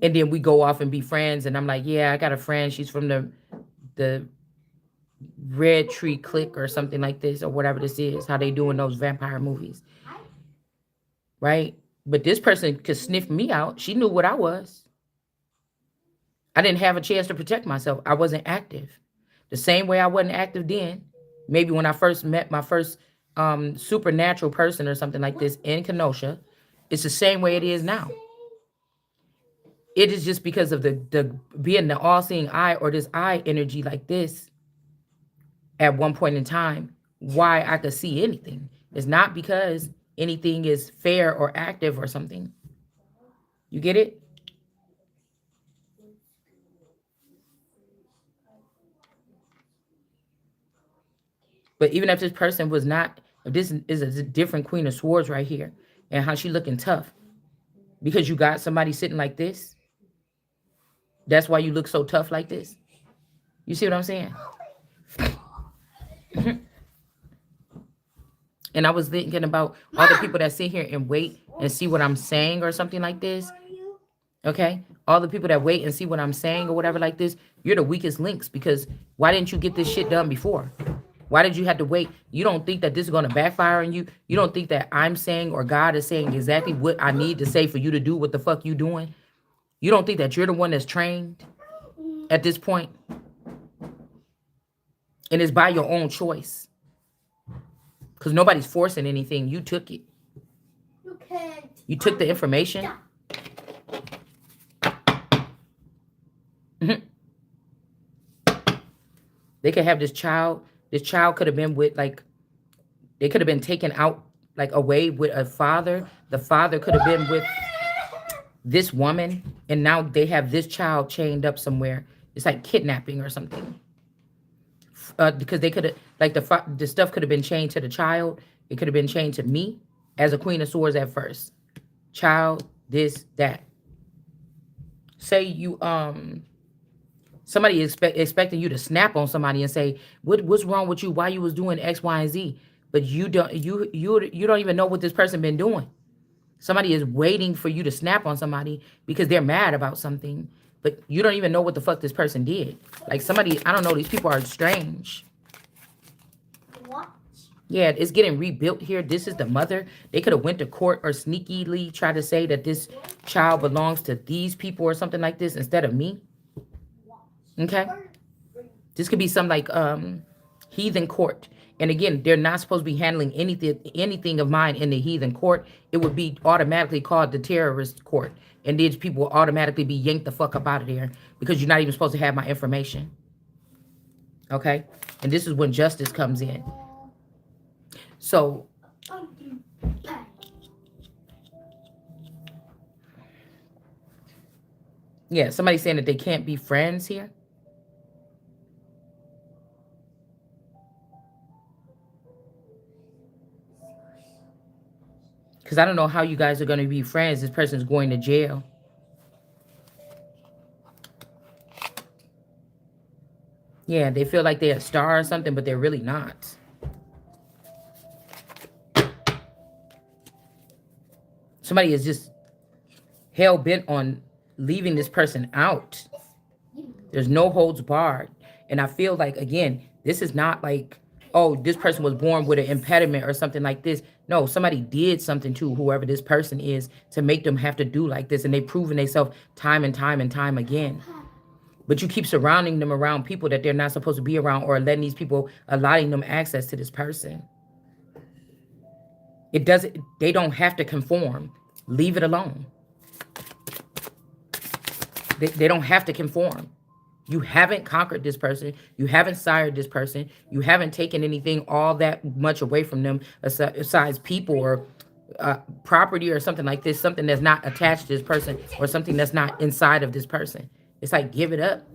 And then we go off and be friends, and I'm like, yeah, I got a friend. She's from the Red Tree Click or something like this, or whatever this is, how they doing those vampire movies, right? But this person could sniff me out. She knew what I was. I didn't have a chance to protect myself. I wasn't active. The same way I wasn't active then. Maybe when I first met my first supernatural person or something like this in Kenosha, it's the same way it is now. It is just because of the being the all-seeing eye, or this eye energy like this at one point in time, why I could see anything. It's not because anything is fair or active or something. You get it? But even if this person was not, if this is a different Queen of Swords right here, and how she looking tough, because you got somebody sitting like this, that's why you look so tough like this. You see what I'm saying? And I was thinking about all the people that sit here and wait and see what I'm saying or something like this. Okay? All the people that wait and see what I'm saying or whatever like this, you're the weakest links because why didn't you get this shit done before? Why did you have to wait? You don't think that this is going to backfire on you? You don't think that I'm saying or God is saying exactly what I need to say for you to do what the fuck you doing? You don't think that you're the one that's trained at this point? And it's by your own choice. Because nobody's forcing anything. You took it. You took the information. They could have this child. This child could have been with, like, they could have been taken out, like, away with a father. The father could have been with this woman. And now they have this child chained up somewhere. It's like kidnapping or something. Because they could have, like, the stuff could have been chained to the child. It could have been chained to me as a Queen of Swords at first. Child, this, that. Say you, somebody expecting you to snap on somebody and say, what's wrong with you? Why you was doing X, Y, and Z? But you don't even know what this person been doing. Somebody is waiting for you to snap on somebody because they're mad about something. But you don't even know what the fuck this person did. Like somebody, I don't know, these people are strange. What? Yeah, it's getting rebuilt here. This is the mother. They could have went to court or sneakily tried to say that this child belongs to these people or something like this instead of me. Okay? This could be some like heathen court. And again, they're not supposed to be handling anything of mine in the heathen court. It would be automatically called the terrorist court. And these people will automatically be yanked the fuck up out of there because you're not even supposed to have my information. Okay? And this is when justice comes in. So, yeah, somebody's saying that they can't be friends here. Because I don't know how you guys are going to be friends. This person's going to jail. Yeah, they feel like they're a star or something, but they're really not. Somebody is just hell-bent on leaving this person out. There's no holds barred. And I feel like, again, this is not like, oh, this person was born with an impediment or something like this. No, somebody did something to whoever this person is to make them have to do like this. And they've proven themselves time and time and time again. But you keep surrounding them around people that they're not supposed to be around or letting these people, allowing them access to this person. They don't have to conform. Leave it alone. They don't have to conform. You haven't conquered this person. You haven't sired this person. You haven't taken anything all that much away from them besides people or property or something like this. Something that's not attached to this person or something that's not inside of this person. It's like, give it up.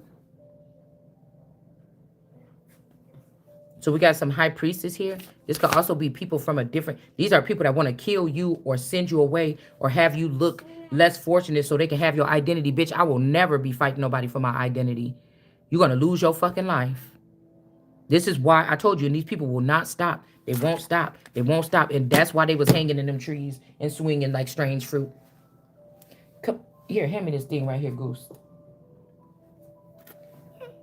So we got some high priestess here. This could also be people from a different... These are people that want to kill you or send you away or have you look less fortunate so they can have your identity. Bitch, I will never be fighting nobody for my identity. You're going to lose your fucking life. This is why I told you, and these people will not stop. They won't stop. They won't stop. And that's why they was hanging in them trees and swinging like strange fruit. Come here, hand me this thing right here, Goose.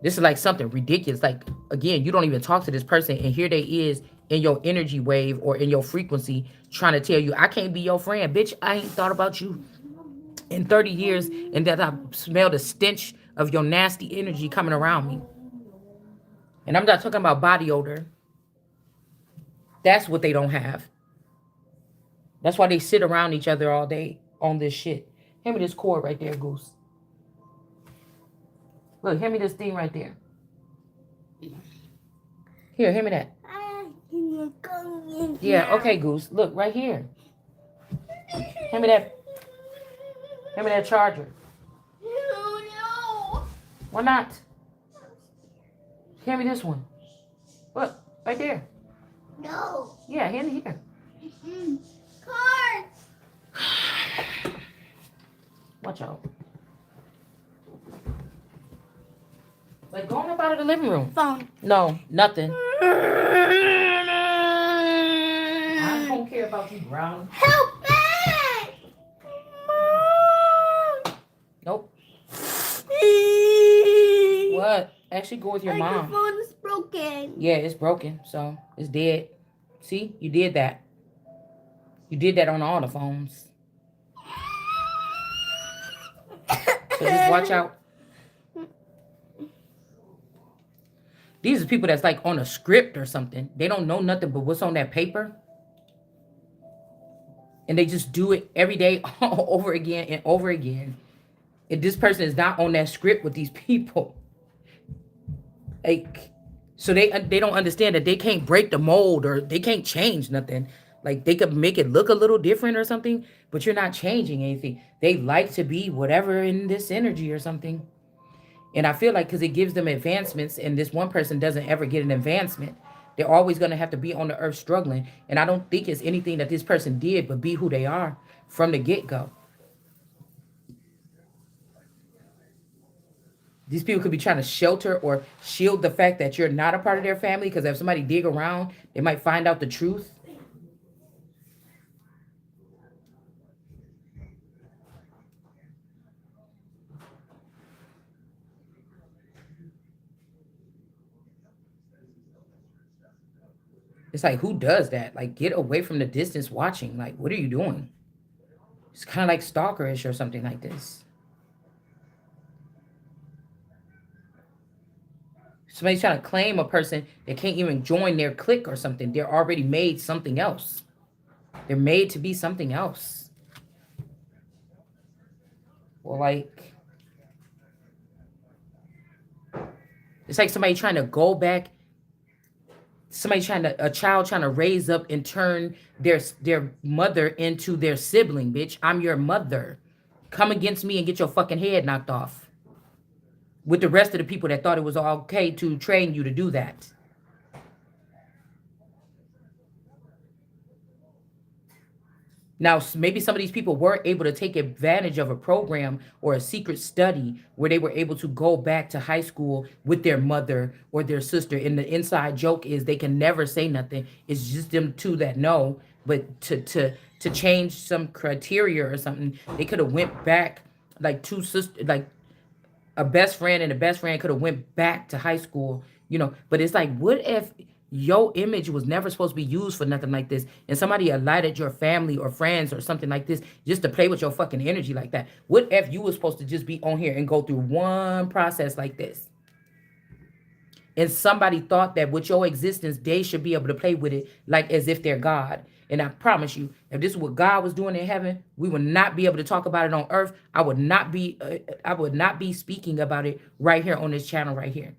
This is like something ridiculous. Like, again, you don't even talk to this person, and here they is in your energy wave or in your frequency trying to tell you, I can't be your friend. Bitch, I ain't thought about you in 30 years, and that I smell the stench of your nasty energy coming around me. And I'm not talking about body odor. That's what they don't have. That's why they sit around each other all day on this shit. Hand me this cord right there, Goose. Look, hand me this thing right there. Here, hand me that. Yeah, okay, Goose. Look, right here. Hand me that. Hand me that charger. No. Why not? Hand me this one. Look, right there. No. Yeah, hand it here. Cards. Watch out. Like, going up out of the living room. Phone. No, nothing. I don't care about you, Brown. Help me! Actually, go with your Like the mom. phone is broken. Yeah, it's broken, so it's dead. See, you did that. You did that on all the phones. So just watch out. These are people that's like on a script or something. They don't know nothing but what's on that paper. And they just do it every day over again and over again. And this person is not on that script with these people. Like, so they don't understand that they can't break the mold or they can't change nothing. Like they could make it look a little different or something, but you're not changing anything. They like to be whatever in this energy or something. And I feel like because it gives them advancements, and this one person doesn't ever get an advancement, they're always going to have to be on the earth struggling. And I don't think it's anything that this person did but be who they are from the get go. These people could be trying to shelter or shield the fact that you're not a part of their family because if somebody dig around, they might find out the truth. It's like, who does that? Like, get away from the distance watching. Like, what are you doing? It's kind of like stalkerish or something like this. Somebody's trying to claim a person that can't even join their clique or something. They're already made something else. They're made to be something else. Well, like, it's like somebody trying to go back. A child trying to raise up and turn their mother into their sibling, bitch. I'm your mother. Come against me and get your fucking head knocked off. With the rest of the people that thought it was okay to train you to do that. Now, maybe some of these people were able to take advantage of a program or a secret study where they were able to go back to high school with their mother or their sister. And the inside joke is they can never say nothing. It's just them two that know. But to change some criteria or something, they could have went back like two sisters, like a best friend and a best friend could have went back to high school, but it's like, what if your image was never supposed to be used for nothing like this and somebody alighted your family or friends or something like this just to play with your fucking energy like that? What if you were supposed to just be on here and go through one process like this and somebody thought that with your existence they should be able to play with it like as if they're God? And I promise you, if this is what God was doing in heaven, we would not be able to talk about it on earth. I would not be speaking about it right here on this channel right here.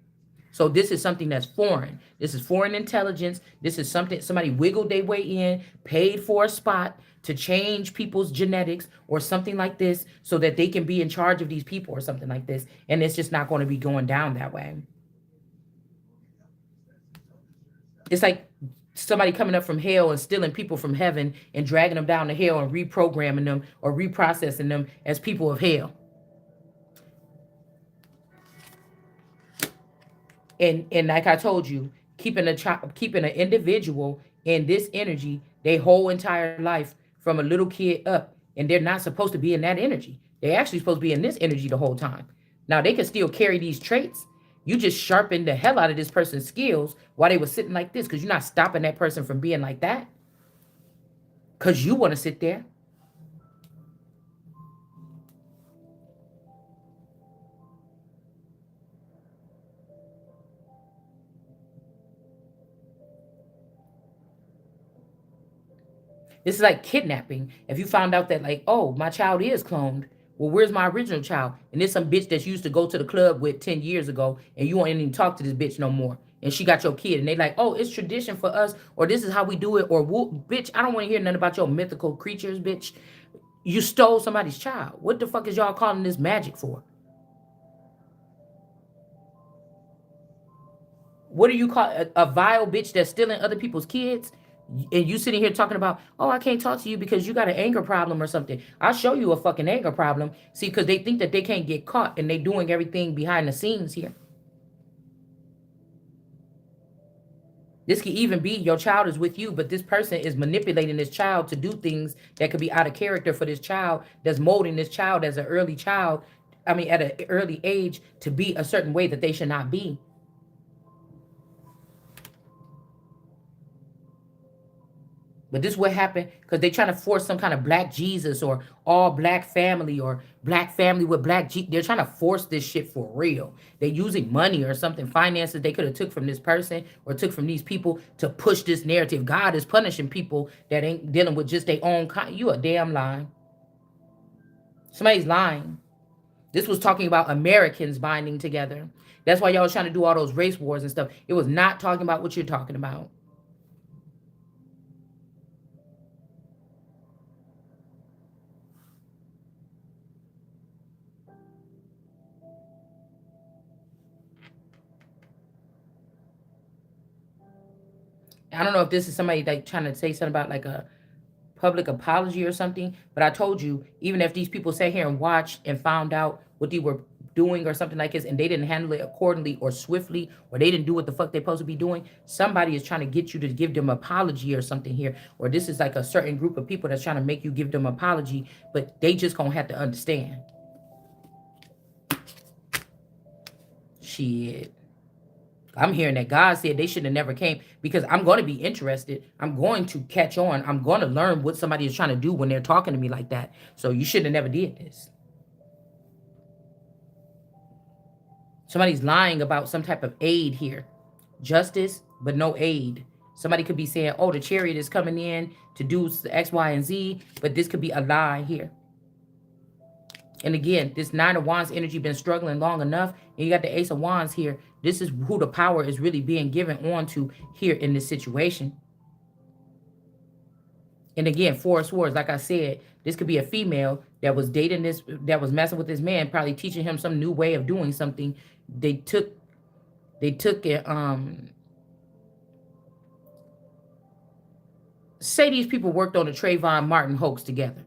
So this is something that's foreign. This is foreign intelligence. This is something somebody wiggled their way in, paid for a spot to change people's genetics or something like this so that they can be in charge of these people or something like this. And it's just not going to be going down that way. It's like somebody coming up from hell and stealing people from heaven and dragging them down to hell and reprogramming them or reprocessing them as people of hell. And like I told you, keeping keeping an individual in this energy their whole entire life from a little kid up, and they're not supposed to be in that energy. They're actually supposed to be in this energy the whole time. Now they can still carry these traits. You just sharpen the hell out of this person's skills while they were sitting like this, because you're not stopping that person from being like that. Because you want to sit there. This is like kidnapping. If you found out that, like, oh, my child is cloned. Well, where's my original child? And there's some bitch that you used to go to the club with 10 years ago, and you won't even talk to this bitch no more. And she got your kid, and they like, oh, it's tradition for us, or this is how we do it, or bitch, I don't want to hear nothing about your mythical creatures, bitch. You stole somebody's child. What the fuck is y'all calling this magic for? What do you call a vile bitch that's stealing other people's kids? And you sitting here talking about, oh, I can't talk to you because you got an anger problem or something. I'll show you a fucking anger problem. See, because they think that they can't get caught and they doing everything behind the scenes here. This could even be your child is with you, but this person is manipulating this child to do things that could be out of character for this child, that's molding this child as an early child, at an early age to be a certain way that they should not be. But this what happened because they trying to force some kind of black Jesus or all black family or black family with black they're trying to force this shit for real. They're using money or something, finances they could have took from this person or took from these people to push this narrative. God is punishing people that ain't dealing with just their own kind. You a damn lying. Somebody's lying. This was talking about Americans binding together. That's why y'all was trying to do all those race wars and stuff. It was not talking about what you're talking about. I don't know if this is somebody like trying to say something about like a public apology or something, but I told you, even if these people sat here and watched and found out what they were doing or something like this and they didn't handle it accordingly or swiftly or they didn't do what the fuck they're supposed to be doing, somebody is trying to get you to give them apology or something here, or this is like a certain group of people that's trying to make you give them apology, but they just gonna have to understand. Shit. I'm hearing that God said they should have never came because I'm going to be interested. I'm going to catch on. I'm going to learn what somebody is trying to do when they're talking to me like that. So you should have never did this. Somebody's lying about some type of aid here. Justice, but no aid. Somebody could be saying, oh, the chariot is coming in to do X, Y, and Z, but this could be a lie here. And again, this Nine of Wands energy been struggling long enough, and you got the Ace of Wands here. This is who the power is really being given on to here in this situation. And again, Four of Swords, like I said, this could be a female that was dating this, that was messing with this man, probably teaching him some new way of doing something. They took it, say these people worked on the Trayvon Martin hoax together.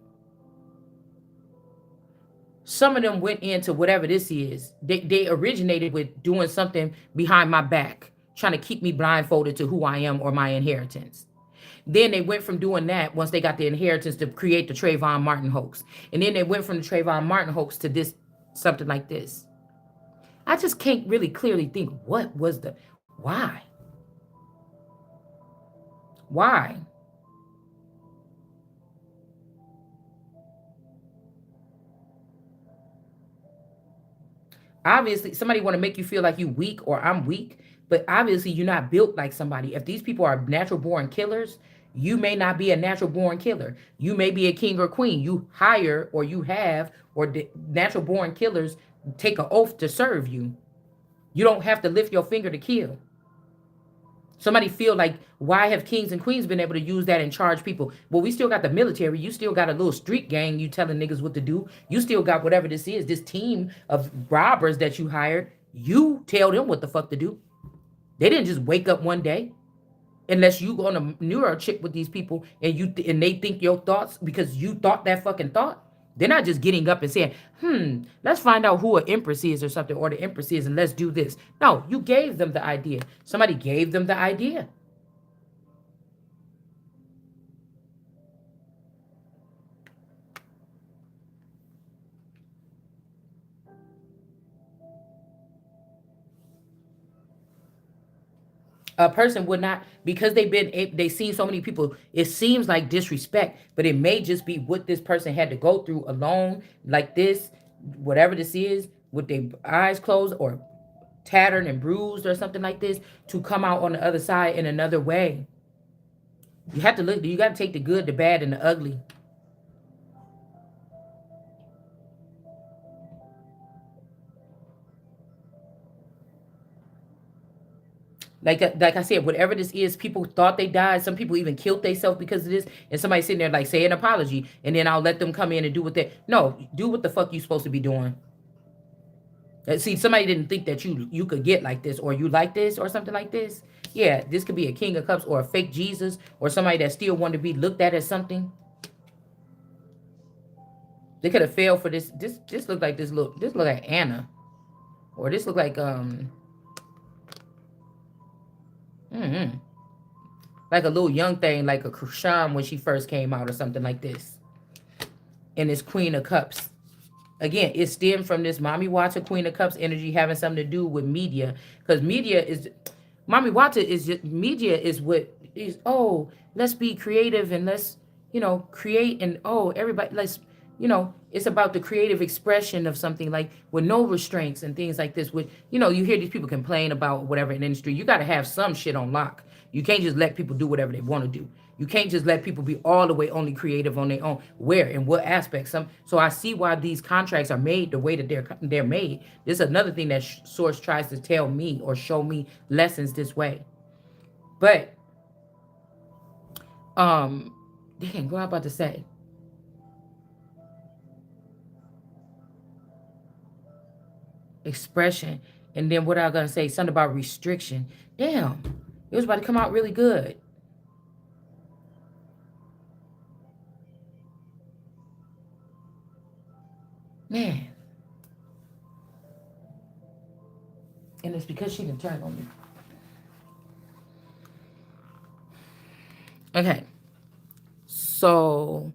Some of them went into whatever this is. They originated with doing something behind my back, trying to keep me blindfolded to who I am or my inheritance. Then they went from doing that once they got the inheritance to create the Trayvon Martin hoax. And then they went from the Trayvon Martin hoax to this, something like this. I just can't really clearly think what was the, why? Why? Obviously, somebody want to make you feel like you weak or I'm weak, but obviously you're not built like somebody. If these people are natural born killers, you may not be a natural born killer. You may be a king or queen. You hire or you have, or the natural born killers take an oath to serve you. You don't have to lift your finger to kill. Somebody feel like, why have kings and queens been able to use that and charge people? Well, we still got the military. You still got a little street gang you telling niggas what to do. You still got whatever this is, this team of robbers that you hired. You tell them what the fuck to do. They didn't just wake up one day. Unless you go on a neuro chip with these people and they think your thoughts because you thought that fucking thought. They're not just getting up and saying, let's find out who an empress is or something, or the empress is, and let's do this. No, you gave them the idea. Somebody gave them the idea. A person would not, because they seen so many people, it seems like disrespect, but it may just be what this person had to go through alone, like this, whatever this is, with their eyes closed or tattered and bruised or something like this, to come out on the other side in another way. You have to look, you got to take the good, the bad, and the ugly. Like I said, whatever this is, people thought they died. Some people even killed themselves because of this. And somebody sitting there like, say an apology, and then I'll let them come in and do what they. No, do what the fuck you supposed to be doing. See, somebody didn't think that you could get like this, or you like this, or something like this. Yeah, this could be a King of Cups or a fake Jesus, or somebody that still wanted to be looked at as something. They could have failed for this. This looked like this look like Anna, or this looked like like a little young thing, like a Krishan when she first came out or something like this. And this Queen of Cups. Again, it stemmed from this Mommy Wata Queen of Cups energy having something to do with media. Because media is, Mommy Wata is just, media is what is, oh, let's be creative and let's, create, and oh, everybody, let's, it's about the creative expression of something, like with no restraints and things like this. With, you hear these people complain about whatever in the industry. You got to have some shit on lock. You can't just let people do whatever they want to do. You can't just let people be all the way only creative on their own. Where and what aspects? So I see why these contracts are made the way that they're made. This is another thing that Source tries to tell me or show me lessons this way. But dang, what I'm about to say. Expression. And then what I was gonna say, something about restriction. Damn. It was about to come out really good. Man. And it's because she didn't turn on me. Okay. So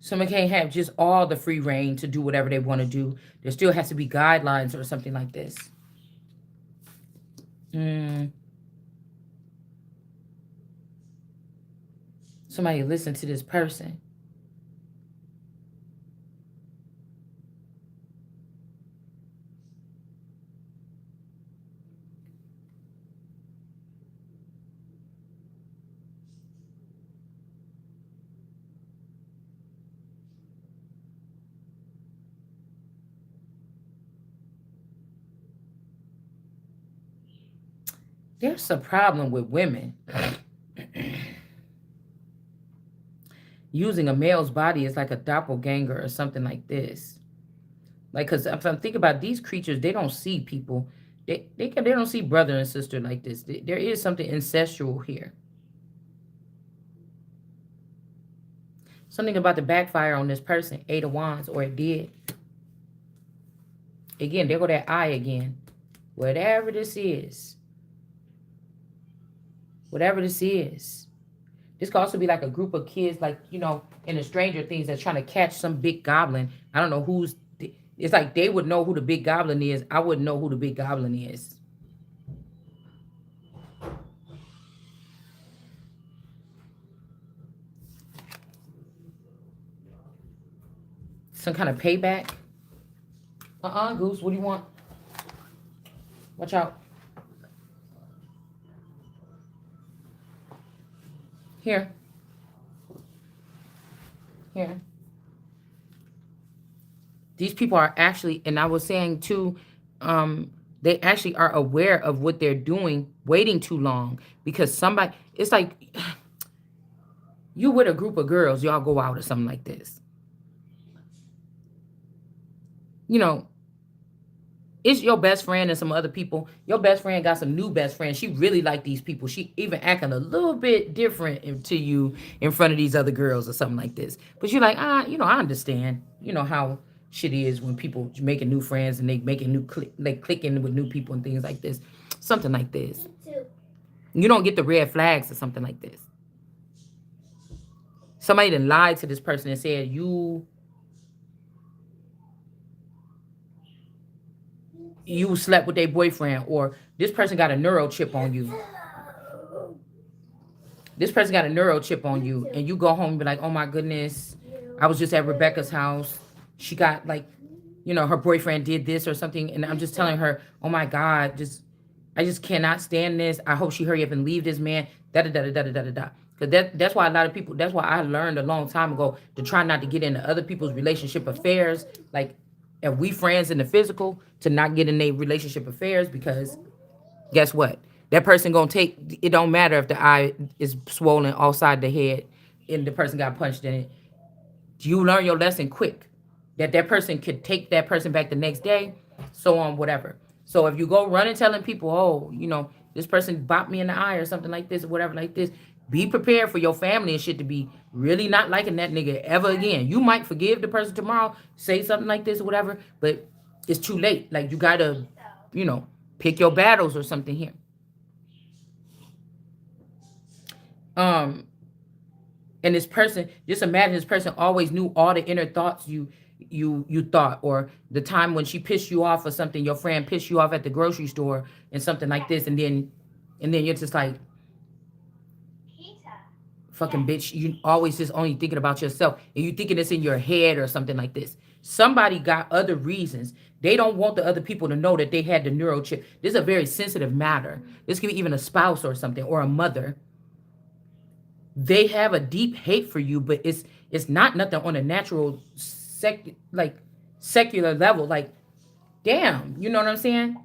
someone can't have just all the free reign to do whatever they want to do. There still has to be guidelines or something like this. Somebody listen to this person. There's a problem with women using a male's body as like a doppelganger or something like this. Like, because if I'm thinking about these creatures, they don't see people. They don't see brother and sister like this. There is something ancestral here. Something about the backfire on this person, 8 of Wands, or it did. Again, there go that eye again. Whatever this is. Whatever this is. This could also be like a group of kids, like, in the Stranger Things that's trying to catch some big goblin. I don't know who's... It's like they would know who the big goblin is. I wouldn't know who the big goblin is. Some kind of payback. Goose, what do you want? Watch out. Here. Here. These people are actually, and I was saying too, they actually are aware of what they're doing, waiting too long. Because somebody, it's like, you with a group of girls, y'all go out or something like this. It's your best friend and some other people. Your best friend got some new best friends. She really like these people. She even acting a little bit different to you in front of these other girls or something like this. But you're like, I understand. How shit is when people making new friends and they making new clicking with new people and things like this. Something like this. You don't get the red flags or something like this. Somebody then lied to this person and said, you slept with their boyfriend, or this person got a neuro chip on you. This person got a neuro chip on you, and you go home and be like, oh my goodness, I was just at Rebecca's house. She got like, her boyfriend did this or something. And I'm just telling her, oh my God, I just cannot stand this. I hope she hurry up and leave this man. Da-da-da-da-da-da-da-da. Because that's why a lot of people, that's why I learned a long time ago to try not to get into other people's relationship affairs. Like, if we friends in the physical, to not get in their relationship affairs, because guess what? That person gonna take, it don't matter if the eye is swollen outside the head and the person got punched in it. You learn your lesson quick. That person could take that person back the next day, so on, whatever. So if you go running telling people, oh, this person bopped me in the eye or something like this or whatever like this, be prepared for your family and shit to be really not liking that nigga ever again. You might forgive the person tomorrow, say something like this or whatever, but it's too late. Like, you gotta, pick your battles or something here. And this person, just imagine this person always knew all the inner thoughts you you thought, or the time when she pissed you off or something, your friend pissed you off at the grocery store and something like this, and then you're just like, fucking bitch, you always just only thinking about yourself, and you thinking it's in your head or something like this. Somebody got other reasons. They don't want the other people to know that they had the neurochip. This is a very sensitive matter. This could be even a spouse or something, or a mother. They have a deep hate for you, but it's not nothing on a natural like secular level. Like, damn, you know what I'm saying?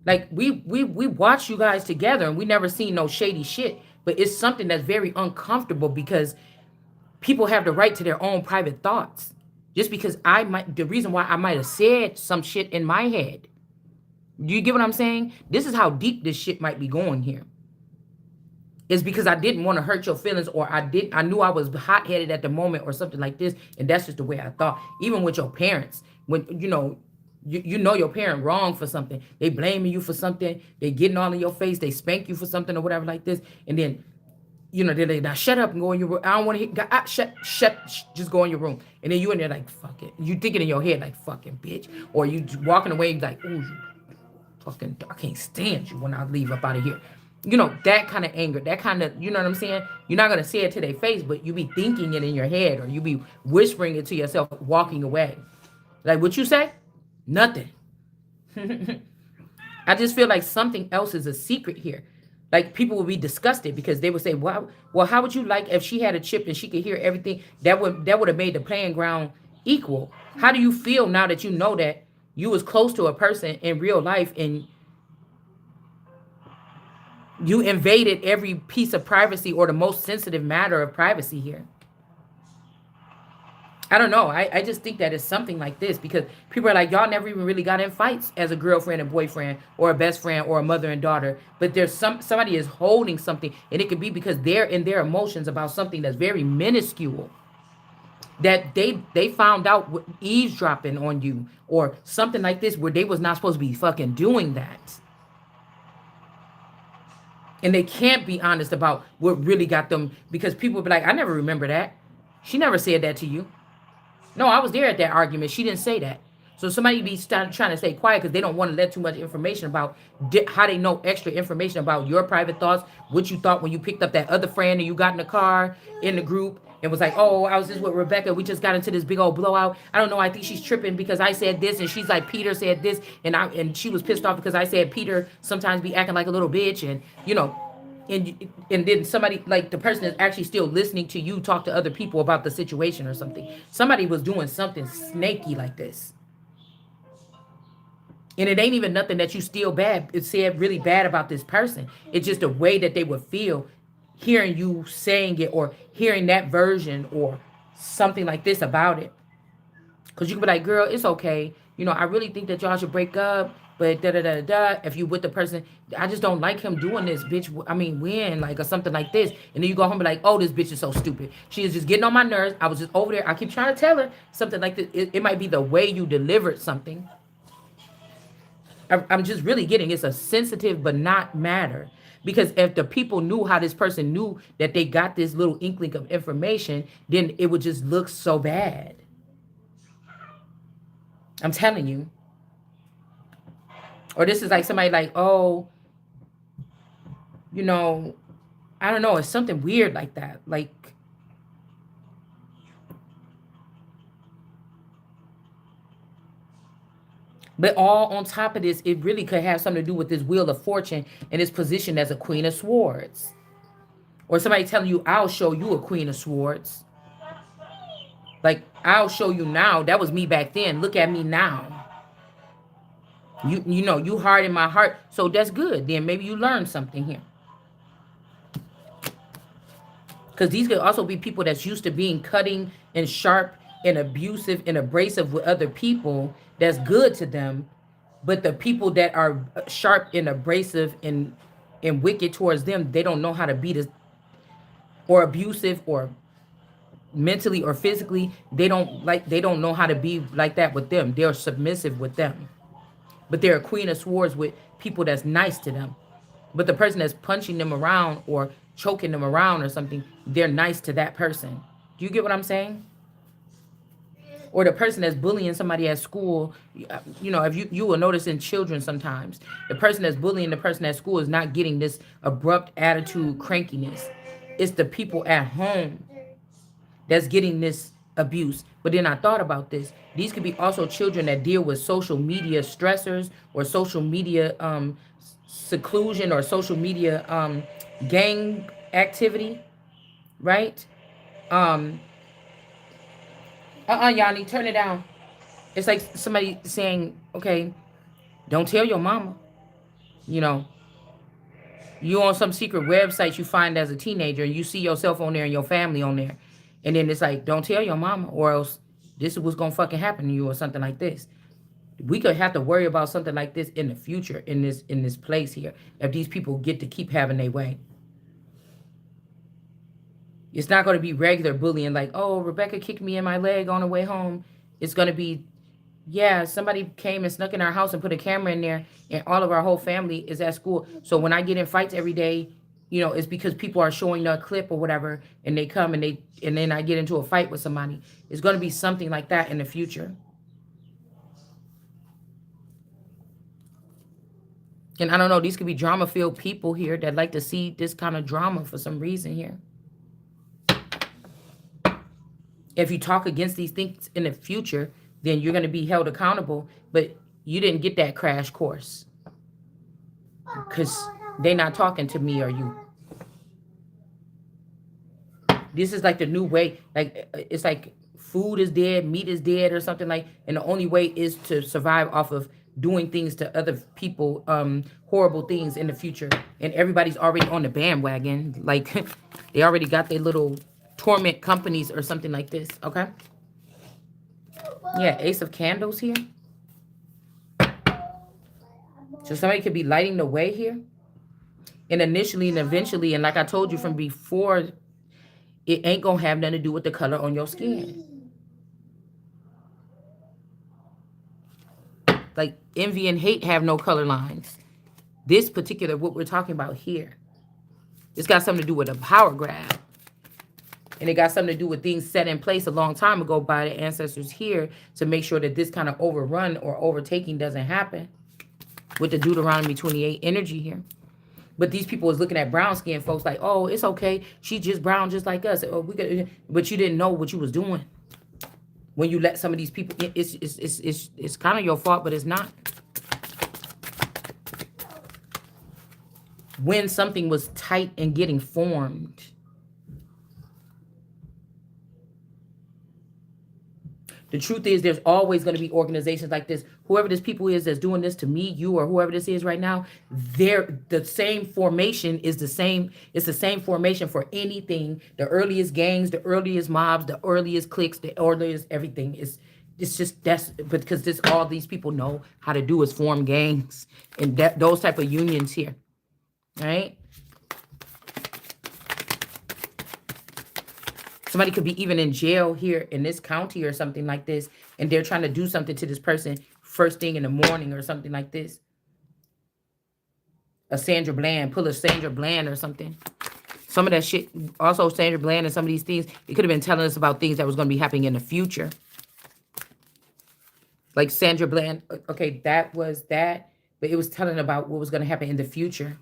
Like, we watch you guys together and we never seen no shady shit. But it's something that's very uncomfortable because people have the right to their own private thoughts. Just because the reason why I might have said some shit in my head. Do you get what I'm saying? This is how deep this shit might be going here. It's because I didn't want to hurt your feelings, or I knew I was hot-headed at the moment or something like this, and that's just the way I thought. Even with your parents, when you know your parent wrong for something, they blaming you for something, they getting all in your face, they spank you for something or whatever like this, and then they now shut up and go in your room. I don't want to hear. Just go in your room. And then you in there like, fuck it. You thinking in your head like, fucking bitch, or you walking away like, ooh, you fucking, I can't stand you when I leave up out of here. That kind of anger, that kind of, you know what I'm saying? You're not going to say it to their face, but you be thinking it in your head, or you be whispering it to yourself walking away. Like, what you say? Nothing. I just feel like something else is a secret here. Like, people would be disgusted because they would say, well, how would you like if she had a chip and she could hear everything? That would have made the playing ground equal. How do you feel now that you know that you was close to a person in real life and you invaded every piece of privacy, or the most sensitive matter of privacy here? I don't know. I just think that it's something like this, because people are like, y'all never even really got in fights as a girlfriend and boyfriend, or a best friend, or a mother and daughter. But there's somebody is holding something, and it could be because they're in their emotions about something that's very minuscule, that they found out eavesdropping on you, or something like this, where they was not supposed to be fucking doing that. And they can't be honest about what really got them, because people be like, I never remember that. She never said that to you. No, I was there at that argument. She didn't say that. So somebody be trying to stay quiet because they don't want to let too much information about how they know extra information about your private thoughts, what you thought when you picked up that other friend and you got in the car in the group and was like, oh, I was just with Rebecca. We just got into this big old blowout. I don't know. I think she's tripping because I said this, and she's like, Peter said this, and she was pissed off because I said Peter sometimes be acting like a little bitch, and and then somebody, like, the person is actually still listening to you talk to other people about the situation or something. Somebody was doing something snaky like this. And it ain't even nothing that you still bad. It said really bad about this person. It's just the way that they would feel hearing you saying it, or hearing that version, or something like this about it. Because you can be like, girl, it's okay. I really think that y'all should break up. But da-da-da-da-da, if you with the person, I just don't like him doing this, bitch. I mean, when? Like, or something like this. And then you go home and be like, oh, this bitch is so stupid. She is just getting on my nerves. I was just over there. I keep trying to tell her something like this. It might be the way you delivered something. I'm just really getting it's a sensitive but not matter. Because if the people knew how this person knew that they got this little inkling of information, then it would just look so bad. I'm telling you. Or this is like somebody like, oh, I don't know. It's something weird like that. Like, but all on top of this, it really could have something to do with this Wheel of Fortune and its position as a Queen of Swords. Or somebody telling you, I'll show you a Queen of Swords. Like, I'll show you now. That was me back then. Look at me now. You hard in my heart. So that's good. Then maybe you learned something here. Because these could also be people that's used to being cutting and sharp and abusive and abrasive with other people. That's good to them. But the people that are sharp and abrasive and wicked towards them, they don't know how to be this, or abusive, or mentally or physically. They don't know how to be like that with them. They're submissive with them. But they're a Queen of Swords with people that's nice to them. But the person that's punching them around or choking them around or something, they're nice to that person. Do you get what I'm saying? or the person that's bullying somebody at school, you know, if you will notice in children sometimes, the person that's bullying the person at school is not getting this abrupt attitude crankiness. It's the people at home that's getting this abuse. But then I thought about this. These could be also children that deal with social media stressors or social media seclusion or social media gang activity, right? Um, Yanni, turn it down. It's like somebody saying, okay, don't tell your mama. You know, you on some secret website you find as a teenager and you see yourself on there and your family on there. And then it's like, don't tell your mama or else this is what's gonna fucking happen to you or something like this. We could have to worry about something like this in the future in this place here if these people get to keep having their way. It's not going to be regular bullying like, oh, Rebecca kicked me in my leg on the way home. It's going to be, yeah, somebody came and snuck in our house and put a camera in there, and all of our whole family is at school. So when I get in fights every day, you know, it's because people are showing a clip or whatever, and they come and then I get into a fight with somebody. It's going to be something like that in the future. And I don't know, these could be drama filled people here that like to see this kind of drama for some reason here. If you talk against these things in the future, then you're going to be held accountable. But you didn't get that crash course because they're not talking to me or you. This is like the new way. Like it's like food is dead, meat is dead, or something like. And the only way is to survive off of doing things to other people, horrible things in the future. And everybody's already on the bandwagon. Like they already got their little torment companies or something like this. Okay. Yeah, Ace of Candles here. So somebody could be lighting the way here. And initially and eventually, and like I told you from before, it ain't going to have nothing to do with the color on your skin. Like envy and hate have no color lines. This particular, what we're talking about here, it's got something to do with a power grab. And it got something to do with things set in place a long time ago by the ancestors here to make sure that this kind of overrun or overtaking doesn't happen with the Deuteronomy 28 energy here. But these people was looking at brown skin folks like, oh, it's okay. She's just brown just like us. Oh, but you didn't know what you was doing. When you let some of these people, it's kind of your fault, but it's not. When something was tight and getting formed, the truth is there's always going to be organizations like this. Whoever this people is that's doing this to me, you, or whoever this is right now, the same formation is the same. It's the same formation for anything. The earliest gangs, the earliest mobs, the earliest cliques, the earliest everything. It's just that's because this all these people know how to do is form gangs and those type of unions here. Right? Somebody could be even in jail here in this county or something like this, and they're trying to do something to this person first thing in the morning or something like this. A Sandra Bland, pull a Sandra Bland or something. Some of that shit, also Sandra Bland and some of these things, it could have been telling us about things that was going to be happening in the future. Like Sandra Bland, okay, that was that, but it was telling about what was going to happen in the future.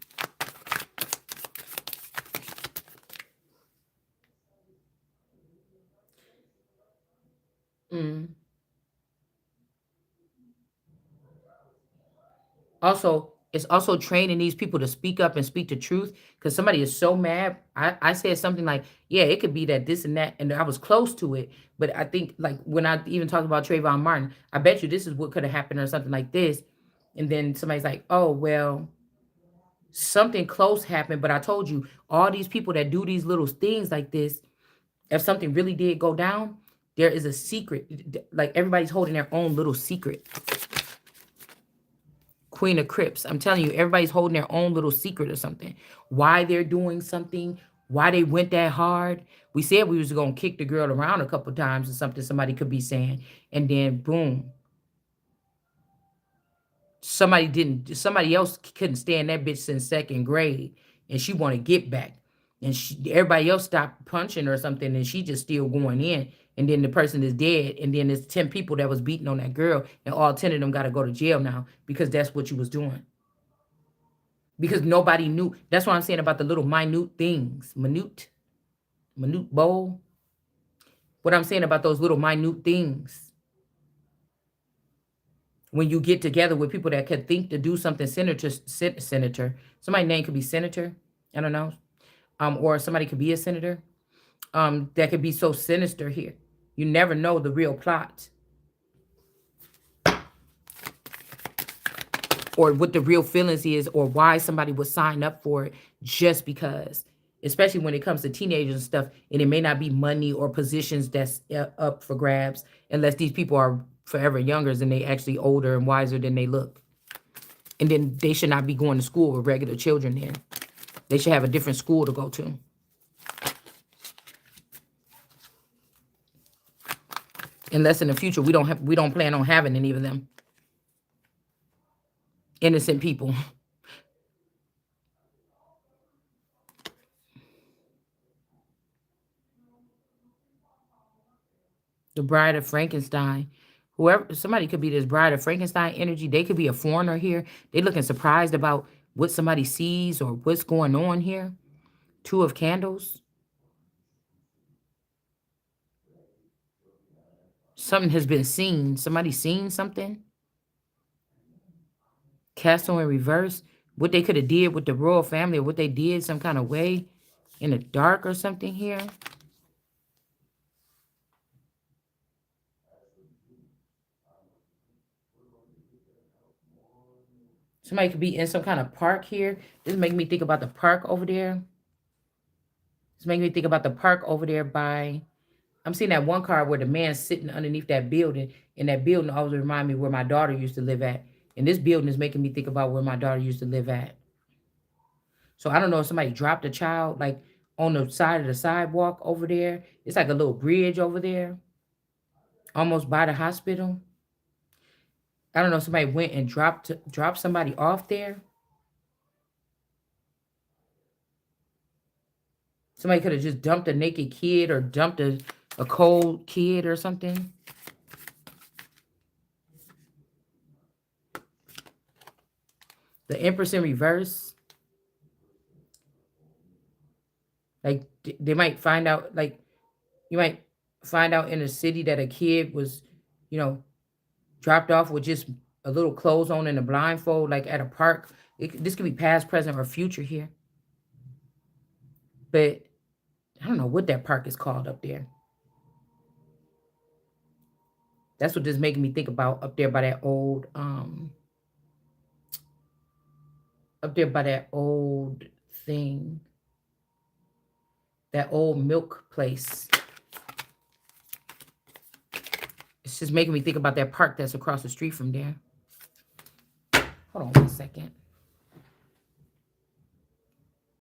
Also, it's also training these people to speak up and speak the truth because somebody is so mad. I said something like, yeah, it could be that this and that, and I was close to it. But I think, like, when I even talked about Trayvon Martin, I bet you this is what could have happened or something like this. And then somebody's like, oh, well, something close happened. But I told you, all these people that do these little things like this, if something really did go down, there is a secret. Like, everybody's holding their own little secret. Queen of Crips. I'm telling you, everybody's holding their own little secret or something. Why they're doing something, why they went that hard. We said we was going to kick the girl around a couple times or something somebody could be saying. And then boom. Somebody else couldn't stand that bitch since second grade. And she want to get back. And everybody else stopped punching or something. And she just still going in. and then the person is dead, and then there's 10 people that was beating on that girl, and all 10 of them got to go to jail now because that's what you was doing. Because nobody knew. That's what I'm saying about the little minute things. Minute bowl. What I'm saying about those little minute things. When you get together with people that could think to do something, senator, somebody's name could be senator, I don't know, or somebody could be a senator, that could be so sinister here. You never know the real plot or what the real feelings is or why somebody would sign up for it just because, especially when it comes to teenagers and stuff, and it may not be money or positions that's up for grabs unless these people are forever younger and they actually older and wiser than they look. And then they should not be going to school with regular children then. They should have a different school to go to. Unless in the future we don't plan on having any of them. Innocent people. The Bride of Frankenstein. Whoever, somebody could be this Bride of Frankenstein energy. They could be a foreigner here. They looking surprised about what somebody sees or what's going on here. Two of Candles. Something has been seen. Somebody seen something. Castle in reverse. What they could have did with the royal family or what they did some kind of way in the dark or something here. Somebody could be in some kind of park here. This is making me think about the park over there. It's making me think about the park over there by... I'm seeing that one card where the man's sitting underneath that building. And that building always remind me where my daughter used to live at. And this building is making me think about where my daughter used to live at. So I don't know if somebody dropped a child like on the side of the sidewalk over there. It's like a little bridge over there. Almost by the hospital. I don't know if somebody went and dropped somebody off there. Somebody could have just dumped a naked kid or dumped a cold kid or something. The Empress in reverse. Like, they might find out, like, you might find out in a city that a kid was, dropped off with just a little clothes on and a blindfold, like at a park. This could be past, present, or future here. But I don't know what that park is called up there. That's what this is making me think about up there by that old, thing. That old milk place. It's just making me think about that park that's across the street from there. Hold on 1 second.